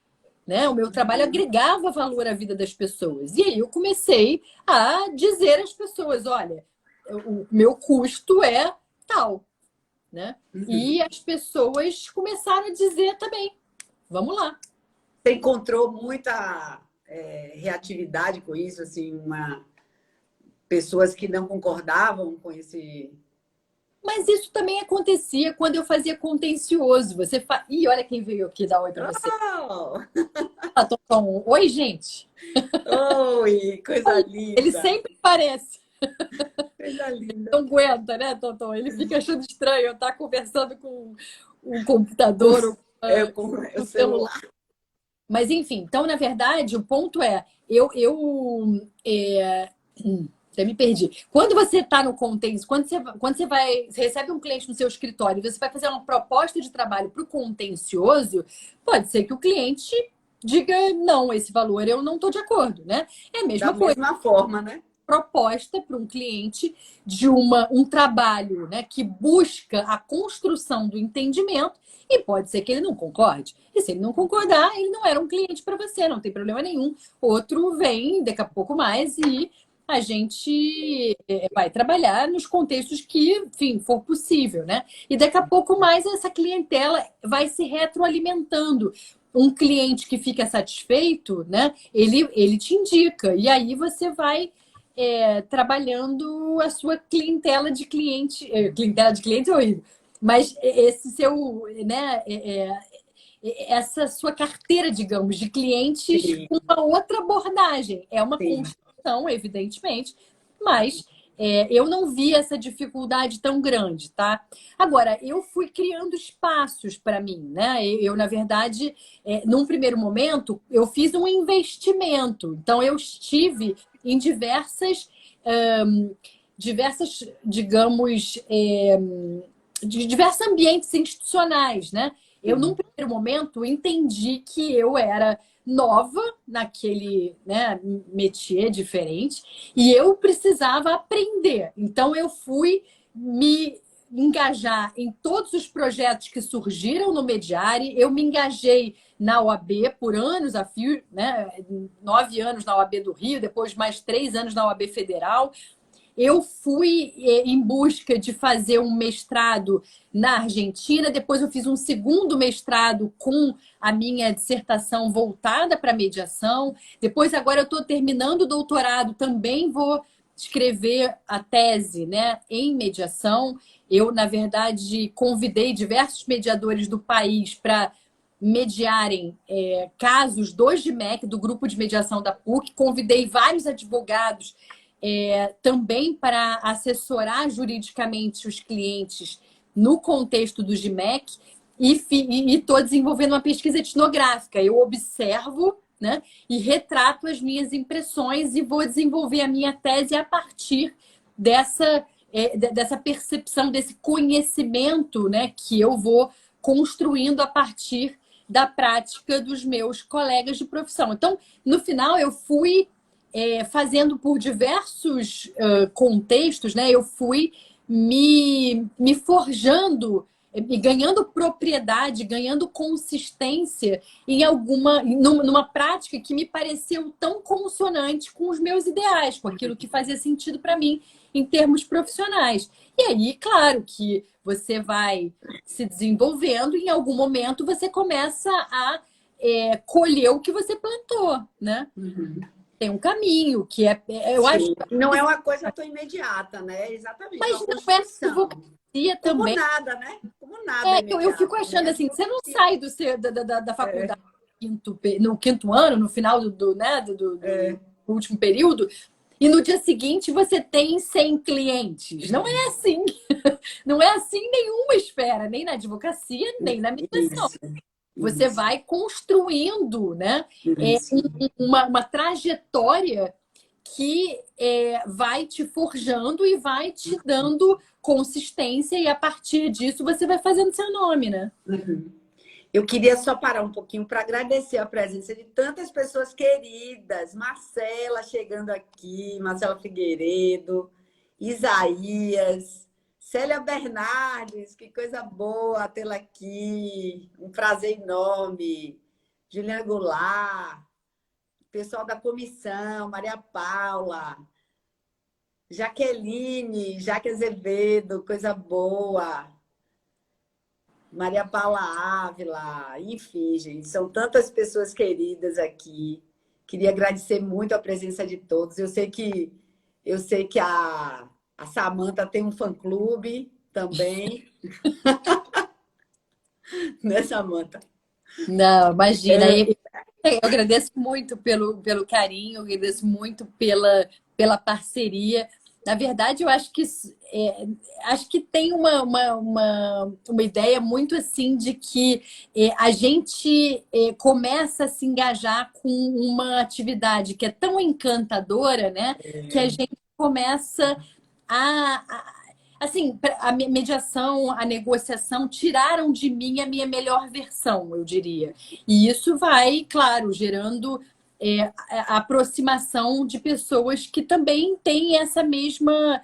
S2: né? O meu trabalho agregava valor à vida das pessoas. E aí eu comecei a dizer às pessoas, olha, o meu custo é tal, né? E as pessoas começaram a dizer também, vamos lá.
S1: Você encontrou muita reatividade com isso, assim, pessoas que não concordavam com esse...
S2: Mas isso também acontecia quando eu fazia contencioso. Ih, olha quem veio aqui dar oi para você.
S1: Oh!
S2: Ah, Tom. Oi, gente.
S1: Oi, coisa linda.
S2: Ele sempre aparece.
S1: Coisa linda.
S2: Não aguenta, né, Tom? Ele fica achando estranho eu estar conversando com um computador ou
S1: com o celular.
S2: Mas, enfim, então, na verdade, o ponto é, até me perdi. Quando você está no contexto, você recebe um cliente no seu escritório e você vai fazer uma proposta de trabalho para o contencioso, pode ser que o cliente diga, não, esse valor eu não estou de acordo, né? É a mesma coisa.
S1: Da mesma forma, né?
S2: Proposta para um cliente de um trabalho, né, que busca a construção do entendimento e pode ser que ele não concorde. E se ele não concordar, ele não era um cliente para você, não tem problema nenhum. Outro vem daqui a pouco mais e a gente vai trabalhar nos contextos que, enfim, for possível, né? E daqui a pouco mais essa clientela vai se retroalimentando. Um cliente que fica satisfeito, né? Ele te indica e aí você vai trabalhando a sua clientela de cliente. Clientela de cliente é horrível. Mas esse seu, né, essa sua carteira, digamos, de clientes com uma outra abordagem. É uma construção, evidentemente, mas eu não vi essa dificuldade tão grande, tá? Agora, eu fui criando espaços para mim, né? Na verdade, num primeiro momento, eu fiz um investimento. Então, eu estive em diversas, digamos, de diversos ambientes institucionais, né? Eu, num primeiro momento, entendi que eu era nova naquele, né, métier diferente e eu precisava aprender. Então, eu fui me engajar em todos os projetos que surgiram no Mediare. Eu me engajei na OAB por anos a fio, né? 9 anos na OAB do Rio, depois mais 3 anos na OAB Federal. Eu fui em busca de fazer um mestrado na Argentina, depois eu fiz um segundo mestrado com a minha dissertação voltada para mediação. Depois, agora eu estou terminando o doutorado, também vou escrever a tese, né, em mediação. Eu, na verdade, convidei diversos mediadores do país para mediarem casos do GIMEC, do Grupo de Mediação da PUC. Convidei vários advogados também para assessorar juridicamente os clientes no contexto do GIMEC e estou desenvolvendo uma pesquisa etnográfica. Eu observo, né, e retrato as minhas impressões e vou desenvolver a minha tese a partir dessa percepção, desse conhecimento, né, que eu vou construindo a partir da prática dos meus colegas de profissão. Então, no final, eu fui fazendo por diversos contextos, né? Eu fui me forjando e ganhando propriedade, ganhando consistência numa prática que me pareceu tão consonante com os meus ideais, com aquilo que fazia sentido para mim em termos profissionais. E aí, claro que você vai se desenvolvendo e em algum momento você começa a colher o que você plantou, né?
S1: Uhum.
S2: Tem um caminho que eu acho que
S1: não é uma coisa tão imediata, né? Exatamente,
S2: mas
S1: uma
S2: não é
S1: construção.
S2: advocacia
S1: Como
S2: também.
S1: nada, né? Como nada é
S2: Eu fico
S1: imediato,
S2: achando
S1: né?
S2: assim, você não sai da faculdade no quinto ano, no final do último período, e no dia seguinte você tem 100 clientes. Não é assim. Não é assim nenhuma esfera, nem na advocacia, nem na mediação.
S1: Isso,
S2: Você
S1: isso,
S2: vai construindo, né,
S1: isso.
S2: uma trajetória que vai te forjando e vai te dando consistência, e a partir disso você vai fazendo seu nome, né?
S1: Uhum. Eu queria só parar um pouquinho para agradecer a presença de tantas pessoas queridas. Marcela chegando aqui, Marcela Figueiredo, Isaías, Célia Bernardes, que coisa boa tê-la aqui. Um prazer enorme. Juliana Goulart, pessoal da comissão, Maria Paula, Jaqueline, Jaque Azevedo, coisa boa. Maria Paula Ávila, enfim, gente, são tantas pessoas queridas aqui. Queria agradecer muito a presença de todos. Eu sei que a Samanta tem um fã-clube também, né, Samanta?
S2: Não, imagina. Eu agradeço muito pelo carinho, eu agradeço muito pela parceria. Na verdade, eu acho que acho que tem uma ideia muito assim de que a gente começa a se engajar com uma atividade que é tão encantadora, né? Que a gente começa assim, a mediação, a negociação tiraram de mim a minha melhor versão, eu diria. E isso vai, claro, gerando a aproximação de pessoas que também têm essa mesma,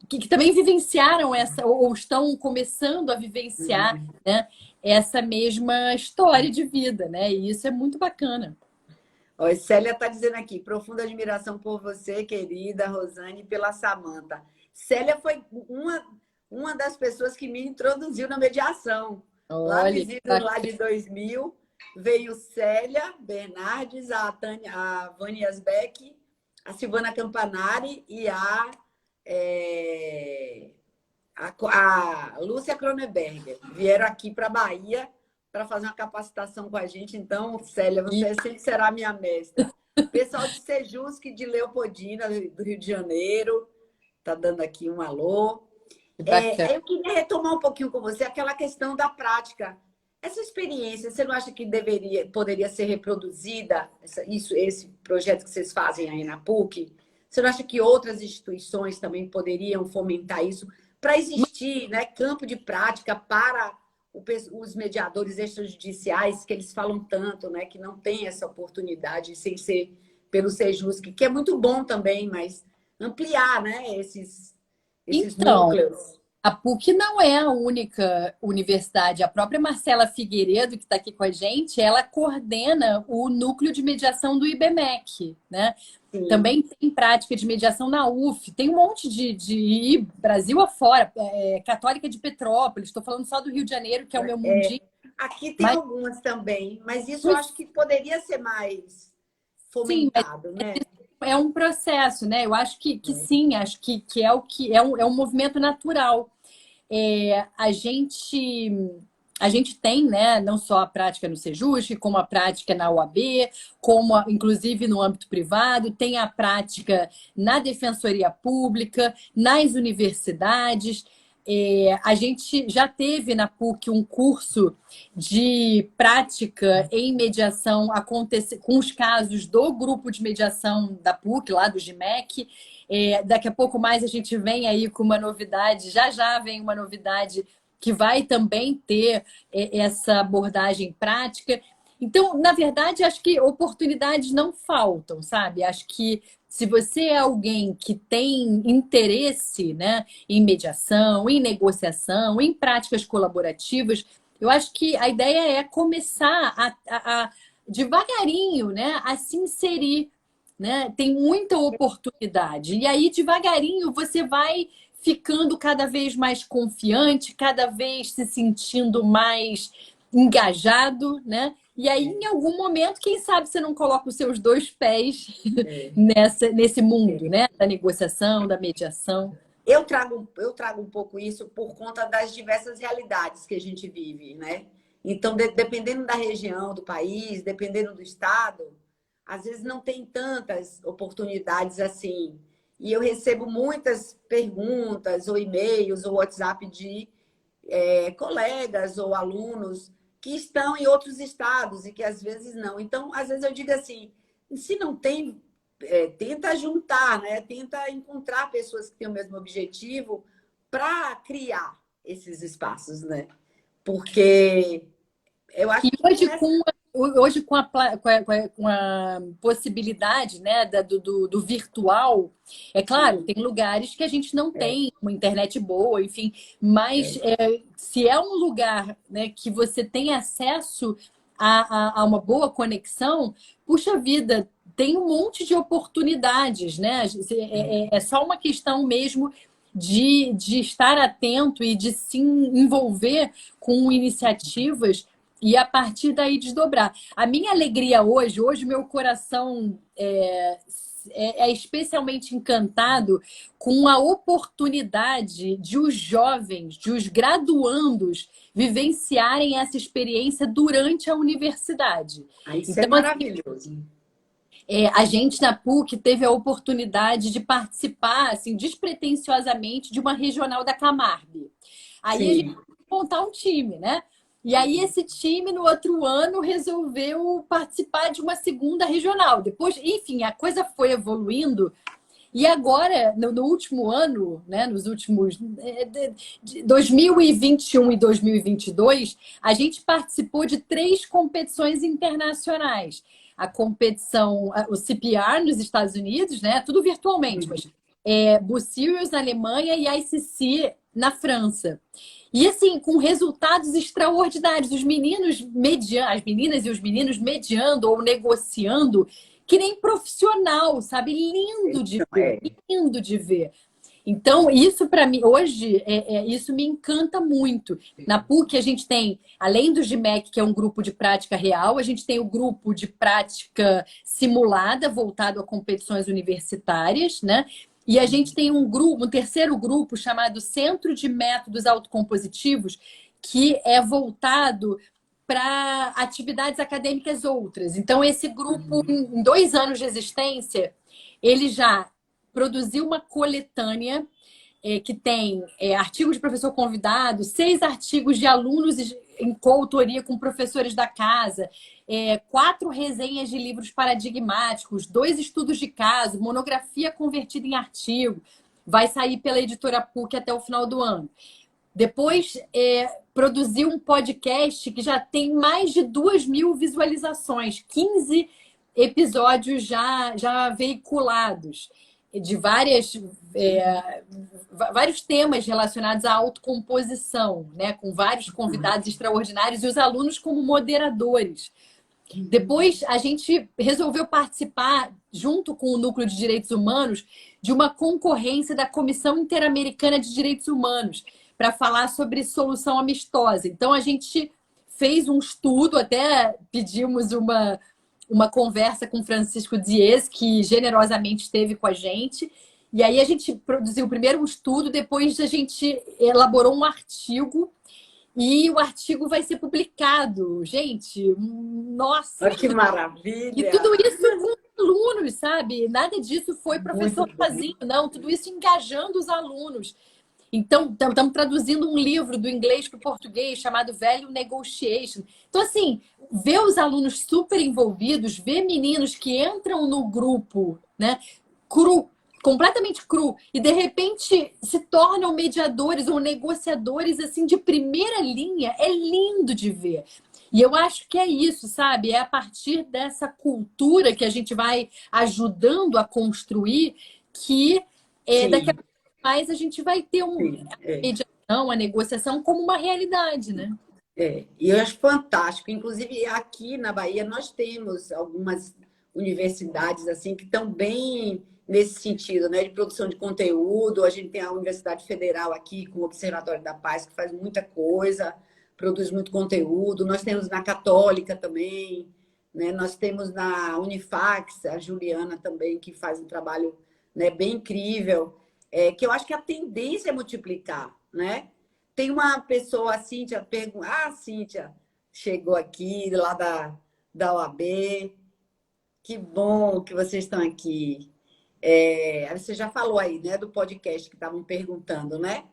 S2: que também vivenciaram essa, ou estão começando a vivenciar, né, essa mesma história de vida, né? E isso é muito bacana.
S1: Ó, Célia está dizendo aqui, profunda admiração por você, querida Rosane, e pela Samanta. Célia foi uma das pessoas que me introduziu na mediação. Lá no
S2: Olha,
S1: Isidro, lá de 2000, veio Célia Bernardes, a Vânia Asbeck, a Silvana Campanari e a Lúcia Cronenberger. Vieram aqui para a Bahia para fazer uma capacitação com a gente. Então, Célia, você sempre será minha mestra. Pessoal de Sejusc, de Leopoldina, do Rio de Janeiro. tá dando aqui um alô.
S2: Bacana.
S1: Eu queria retomar um pouquinho com você aquela questão da prática. Essa experiência, você não acha que poderia ser reproduzida, esse projeto que vocês fazem aí na PUC? Você não acha que outras instituições também poderiam fomentar isso para existir, né, campo de prática para os mediadores extrajudiciais, que eles falam tanto, né, que não tem essa oportunidade sem ser pelo Sejusc, que é muito bom também, mas ampliar, né, esses
S2: Então,
S1: núcleos.
S2: a PUC não é a única universidade. A própria Marcela Figueiredo, que está aqui com a gente, ela coordena o núcleo de mediação do IBMEC, né?
S1: Sim,
S2: Também tem prática de mediação na UF, tem um monte de Brasil afora, Católica de Petrópolis, estou falando só do Rio de Janeiro, que é o meu mundinho,
S1: aqui tem
S2: mas
S1: algumas também, mas isso eu acho que poderia ser mais
S2: sim, mas
S1: fomentado, né?
S2: é um processo, né? Eu acho que sim, acho que é o que é um movimento natural. É, a gente tem, né, não só a prática no Sejusc, como a prática na UAB, inclusive no âmbito privado, tem a prática na Defensoria Pública, nas universidades. É, a gente já teve na PUC um curso de prática em mediação com os casos do grupo de mediação da PUC, lá do GIMEC. Daqui a pouco mais a gente vem aí com uma novidade, já vem uma novidade que vai também ter essa abordagem prática. Então, na verdade, acho que oportunidades não faltam, sabe? Acho que se você é alguém que tem interesse, né, em mediação, em negociação, em práticas colaborativas, eu acho que a ideia é começar a devagarinho, né, a se inserir, né? Tem muita oportunidade. E aí, devagarinho, você vai ficando cada vez mais confiante, cada vez se sentindo mais engajado, né? E aí, em algum momento, quem sabe você não coloca os seus dois pés
S1: É.
S2: nesse mundo, né? Da negociação, da mediação.
S1: Eu trago um pouco isso por conta das diversas realidades que a gente vive, né? Então, dependendo da região do país, dependendo do estado, às vezes não tem tantas oportunidades assim. E eu recebo muitas perguntas, ou e-mails, ou WhatsApp de colegas ou alunos que estão em outros estados e que às vezes não. Então, às vezes eu digo assim, se não tem, tenta juntar, né? Tenta encontrar pessoas que têm o mesmo objetivo para criar esses espaços, né? Porque eu
S2: E
S1: acho que
S2: hoje,
S1: começa.
S2: com a possibilidade, né, do virtual, é claro,
S1: Sim,
S2: tem lugares que a gente não
S1: é,
S2: tem uma internet boa, enfim, mas
S1: é,
S2: se é um lugar, né, que você tem acesso a uma boa conexão, puxa vida, tem um monte de oportunidades, né? É só uma questão mesmo de estar atento e de se envolver com iniciativas e a partir daí desdobrar. A minha alegria hoje meu coração é especialmente encantado com a oportunidade de os jovens, de os graduandos, vivenciarem essa experiência durante a universidade.
S1: isso é
S2: Então, assim,
S1: maravilhoso.
S2: a gente na PUC teve a oportunidade de participar, assim, despretensiosamente, de uma regional da Camargue. Aí a gente
S1: Sim.
S2: montar um time, né? E aí esse time, no outro ano, resolveu participar de uma segunda regional. Depois, enfim, a coisa foi evoluindo. E agora, no último ano, né, nos últimos 2021 e 2022, a gente participou de 3 competições internacionais. A competição, o CPR nos Estados Unidos, né, tudo virtualmente, mas Bucerius na Alemanha e ICC na França. E assim, com resultados extraordinários, os meninos mediando, as meninas e os meninos mediando ou negociando que nem profissional, sabe? Lindo de
S1: Então,
S2: ver, lindo de ver. Então, isso para mim, hoje, isso me encanta muito. Na PUC, a gente tem, além do GMEC, que é um grupo de prática real, a gente tem o grupo de prática simulada, voltado a competições universitárias, né? E a gente tem um terceiro grupo chamado Centro de Métodos Autocompositivos, que é voltado para atividades acadêmicas outras. Então, esse grupo, em 2 anos de existência, ele já produzi uma coletânea que tem artigos de professor convidado, 6 artigos de alunos em coautoria com professores da casa, 4 resenhas de livros paradigmáticos, 2 estudos de caso, monografia convertida em artigo. Vai sair pela editora PUC até o final do ano. Depois, produzi um podcast que já tem mais de 2.000 visualizações, 15 episódios já veiculados, de vários temas relacionados à autocomposição, né? Com vários convidados extraordinários e os alunos como moderadores. Depois, a gente resolveu participar, junto com o Núcleo de Direitos Humanos, de uma concorrência da Comissão Interamericana de Direitos Humanos, para falar sobre solução amistosa. Então, a gente fez um estudo, até pedimos uma conversa com Francisco Dias, que generosamente esteve com a gente. E aí a gente produziu primeiro um estudo, depois a gente elaborou um artigo, e o artigo vai ser publicado. Gente, nossa!
S1: Que maravilha!
S2: E tudo isso com alunos, sabe? Nada disso foi professor sozinho, não. Tudo isso engajando os alunos. Então, estamos traduzindo um livro do inglês para o português chamado Value Negotiation. Então, assim, ver os alunos super envolvidos, ver meninos que entram no grupo, né, completamente cru, e de repente se tornam mediadores ou negociadores assim de primeira linha, é lindo de ver. E eu acho que é isso, sabe? É a partir dessa cultura que a gente vai ajudando a construir que daqui a pouco mais a gente vai ter mediação, a negociação como uma realidade, né?
S1: E eu acho fantástico. Inclusive, aqui na Bahia, nós temos algumas universidades assim que estão bem nesse sentido, né? De produção de conteúdo. A gente tem a Universidade Federal aqui, com o Observatório da Paz, que faz muita coisa, produz muito conteúdo. Nós temos na Católica também, né? Nós temos na Unifax, a Juliana também, que faz um trabalho, né, bem incrível. Que eu acho que a tendência é multiplicar, né? Tem uma pessoa, a Cíntia, Cíntia, chegou aqui lá da OAB. Que bom que vocês estão aqui. Você já falou aí, né, do podcast que estavam perguntando, né?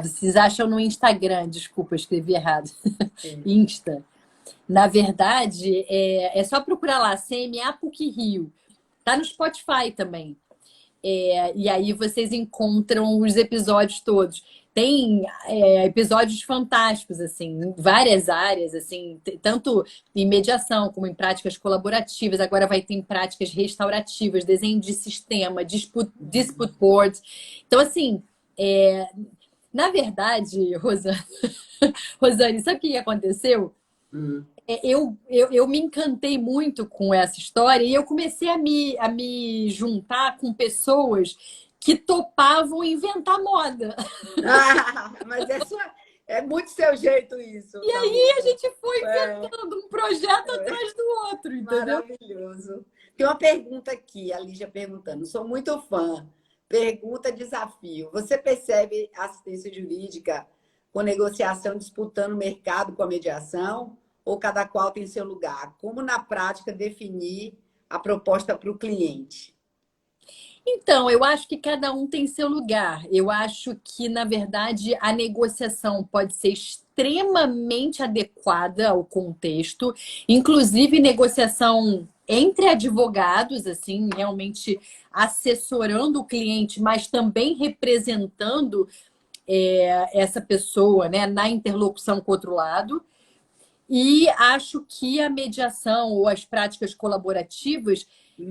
S2: Vocês acham no Instagram, desculpa, eu escrevi errado. Insta. Na verdade, é só procurar lá, CMA PUC Rio. Tá no Spotify também. E aí vocês encontram os episódios todos. Tem episódios fantásticos, assim, em várias áreas, assim, tanto em mediação como em práticas colaborativas. Agora vai ter em práticas restaurativas, desenho de sistema, dispute boards. Então, assim, na verdade, Rosane, sabe o que aconteceu? Eu me encantei muito com essa história e eu comecei a me juntar com pessoas que topavam inventar moda.
S1: Mas é muito seu jeito isso.
S2: E aí a gente foi inventando um projeto atrás do outro, entendeu?
S1: Maravilhoso. Tem uma pergunta aqui, a Lígia perguntando. Sou muito fã. Pergunta, desafio. Você percebe assistência jurídica com negociação disputando o mercado com a mediação? Ou cada qual tem seu lugar? Como, na prática, definir a proposta para o cliente?
S2: Então, eu acho que cada um tem seu lugar. Eu acho que, na verdade, a negociação pode ser extremamente adequada ao contexto, inclusive negociação entre advogados, assim, realmente assessorando o cliente, mas também representando essa pessoa, né, na interlocução com o outro lado. E acho que a mediação ou as práticas colaborativas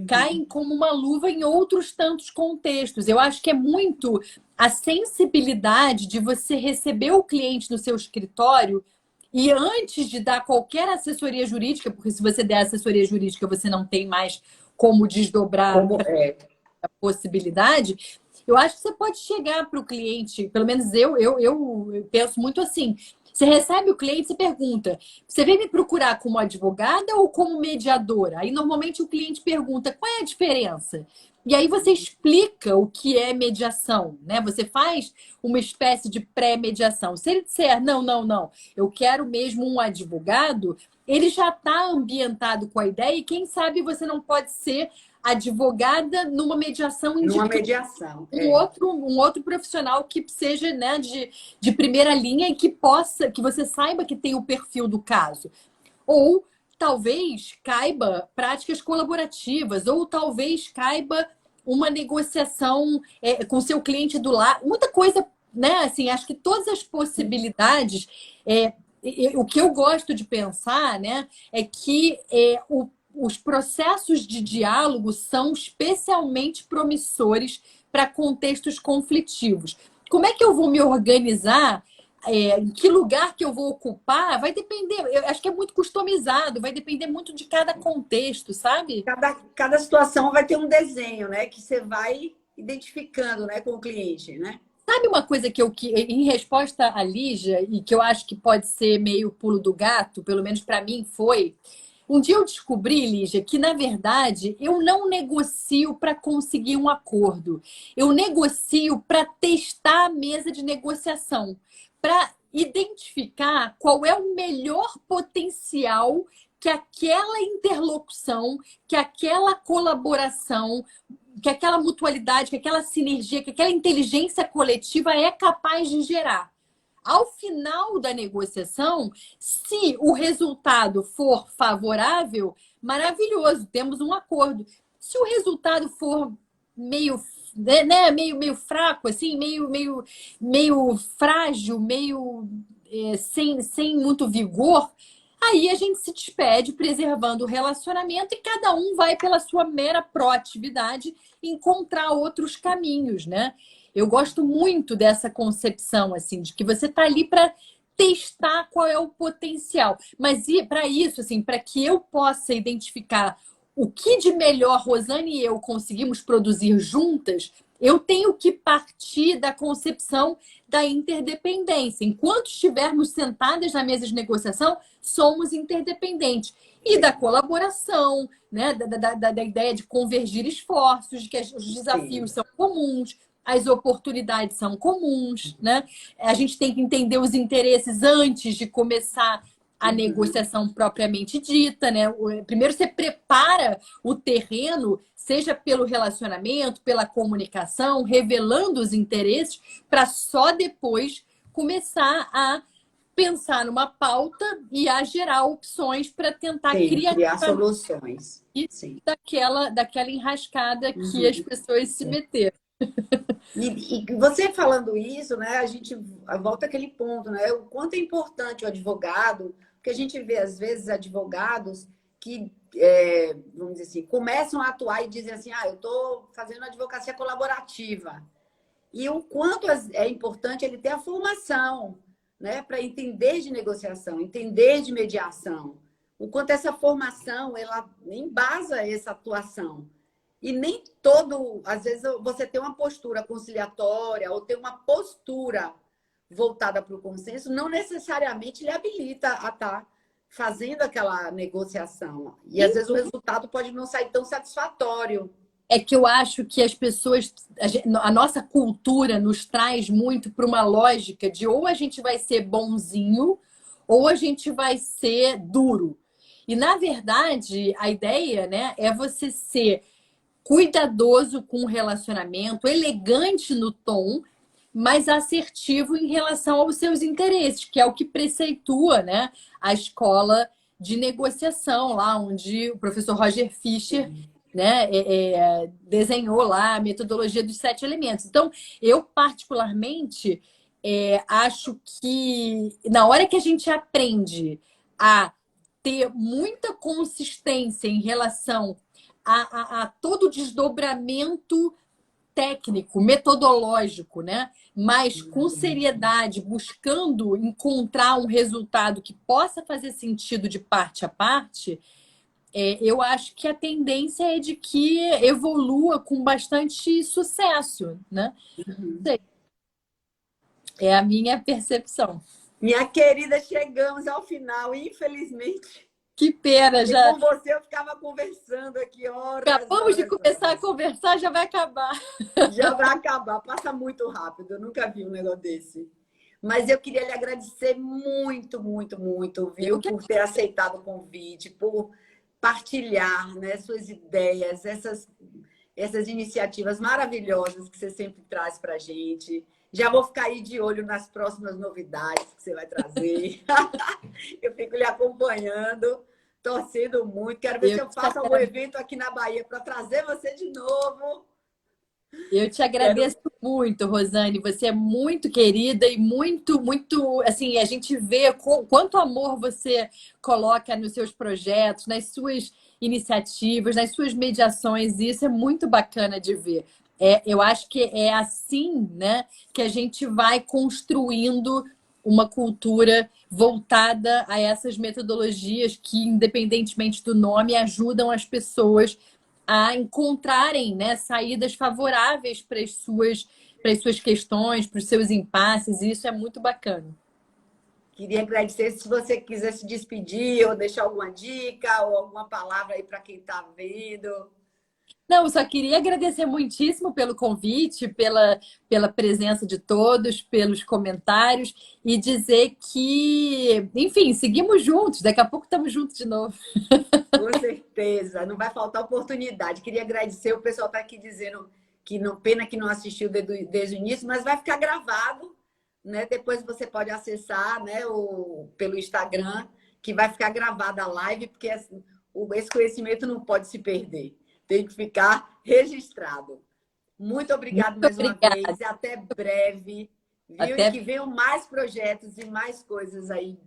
S2: caem como uma luva em outros tantos contextos. Eu acho que é muito a sensibilidade de você receber o cliente no seu escritório e antes de dar qualquer assessoria jurídica, porque se você der assessoria jurídica, você não tem mais como desdobrar a possibilidade. Eu acho que você pode chegar para o cliente, pelo menos eu penso muito assim. Você recebe o cliente e pergunta: você vem me procurar como advogada ou como mediadora? Aí, normalmente, o cliente pergunta: qual é a diferença? E aí você explica o que é mediação, né? Você faz uma espécie de pré-mediação. Se ele disser, não, não, não, eu quero mesmo um advogado, ele já está ambientado com a ideia e quem sabe você não pode ser advogada numa mediação
S1: Numa
S2: indicando
S1: mediação,
S2: um outro profissional que seja, né, de primeira linha e que possa, que você saiba que tem o perfil do caso. Ou talvez caiba práticas colaborativas, ou talvez caiba uma negociação com seu cliente do lado. Muita coisa, né? Assim, acho que todas as possibilidades. O que eu gosto de pensar, né, é que os processos de diálogo são especialmente promissores para contextos conflitivos. Como é que eu vou me organizar em que lugar que eu vou ocupar, vai depender. Eu acho que é muito customizado, vai depender muito de cada contexto, sabe?
S1: cada situação vai ter um desenho, né? Que você vai identificando, né, com o cliente, né?
S2: Sabe uma coisa em resposta à Lígia, e que eu acho que pode ser meio pulo do gato, pelo menos para mim foi. Um dia eu descobri, Lígia, que na verdade eu não negocio para conseguir um acordo. Eu negocio para testar a mesa de negociação, para identificar qual é o melhor potencial que aquela interlocução, que aquela colaboração, que aquela mutualidade, que aquela sinergia, que aquela inteligência coletiva é capaz de gerar. Ao final da negociação, se o resultado for favorável, maravilhoso, temos um acordo. Se o resultado for meio, meio fraco, assim, meio frágil, sem muito vigor, aí a gente se despede, preservando o relacionamento, e cada um vai pela sua mera proatividade encontrar outros caminhos, né? Eu gosto muito dessa concepção, assim, de que você está ali para testar qual é o potencial. Mas para isso, assim, para que eu possa identificar o que de melhor Rosane e eu conseguimos produzir juntas, eu tenho que partir da concepção da interdependência. Enquanto estivermos sentadas na mesa de negociação, somos interdependentes. E da colaboração, né? Da ideia de convergir esforços, de que os
S1: Sim.
S2: desafios são comuns, as oportunidades são comuns, né? A gente tem que entender os interesses antes de começar a negociação propriamente dita, né? Primeiro você prepara o terreno, seja pelo relacionamento, pela comunicação, revelando os interesses, para só depois começar a pensar numa pauta e a gerar opções para tentar
S1: Sim, criar
S2: criativamente
S1: soluções. Sim.
S2: daquela enrascada que as pessoas se meteram.
S1: E você falando isso, né, a gente volta àquele ponto, né? O quanto é importante o advogado, porque a gente vê, às vezes, advogados que, vamos dizer assim, começam a atuar e dizem assim, eu estou fazendo advocacia colaborativa. E o quanto é importante ele ter a formação, né, para entender de negociação, entender de mediação. O quanto essa formação, ela embasa essa atuação. E nem todo, às vezes você tem uma postura conciliatória ou tem uma postura voltada para o consenso, não necessariamente lhe habilita a estar fazendo aquela negociação. E às vezes o resultado pode não sair tão satisfatório.
S2: É que eu acho que as pessoas, a nossa cultura nos traz muito para uma lógica de ou a gente vai ser bonzinho ou a gente vai ser duro. E na verdade, a ideia, né, é você ser cuidadoso com o relacionamento, elegante no tom, mas assertivo em relação aos seus interesses, que é o que preceitua, né, a escola de negociação, lá onde o professor Roger Fischer, né, desenhou lá a metodologia dos 7 elementos. Então, eu particularmente acho que na hora que a gente aprende a ter muita consistência em relação a todo o desdobramento técnico, metodológico, né? Mas com seriedade, buscando encontrar um resultado que possa fazer sentido de parte a parte, eu acho que a tendência é de que evolua com bastante sucesso, né? É a minha percepção.
S1: Minha querida, chegamos ao final, infelizmente.
S2: Que pena,
S1: E
S2: já
S1: com você eu ficava conversando aqui horas,
S2: acabamos de
S1: horas,
S2: começar a
S1: horas.
S2: conversar, já vai acabar.
S1: Já vai acabar, passa muito rápido. Eu nunca vi um negócio desse. Mas eu queria lhe agradecer muito, muito, muito,
S2: Eu
S1: viu,
S2: que
S1: por ter aceitado o convite, por partilhar, né, suas ideias, essas iniciativas maravilhosas que você sempre traz para a gente. Já vou ficar aí de olho nas próximas novidades que você vai trazer. Eu fico lhe acompanhando, torcendo muito. Quero ver
S2: eu
S1: se eu
S2: te
S1: faço algum evento aqui na Bahia para trazer você de novo.
S2: Eu te
S1: Quero.
S2: agradeço muito, Rosane. Você é muito querida e muito, muito, assim, a gente vê quanto amor você coloca nos seus projetos, nas suas iniciativas, nas suas mediações, e isso é muito bacana de ver. Eu acho que é assim, né, que a gente vai construindo uma cultura voltada a essas metodologias que, independentemente do nome, ajudam as pessoas a encontrarem, né, saídas favoráveis para as suas questões, para os seus impasses, e isso é muito bacana.
S1: Queria agradecer se você quiser se despedir ou deixar alguma dica ou alguma palavra aí para quem está vendo.
S2: Não, eu só queria agradecer muitíssimo pelo convite, pela presença de todos, pelos comentários e dizer que, enfim, seguimos juntos, daqui a pouco estamos juntos de novo.
S1: Com certeza, não vai faltar oportunidade. Queria agradecer, o pessoal está aqui dizendo que não, pena que não assistiu desde o início, mas vai ficar gravado, né? Depois você pode acessar, né, pelo Instagram, que vai ficar gravada a live, porque assim, esse conhecimento não pode se perder, tem que ficar registrado. Muito obrigado
S2: Muito
S1: mais uma
S2: obrigada.
S1: vez e até breve, viu? E
S2: Até
S1: que venham mais projetos e mais coisas aí,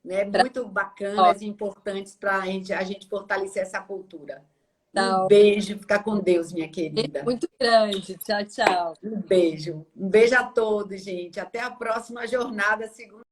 S1: né?
S2: para
S1: Muito bacanas e importantes para a gente fortalecer essa cultura. Um
S2: tal.
S1: beijo, fica com Deus, minha querida.
S2: Muito grande. Tchau, tchau.
S1: Um beijo. Um beijo a todos, gente. Até a próxima jornada, segunda.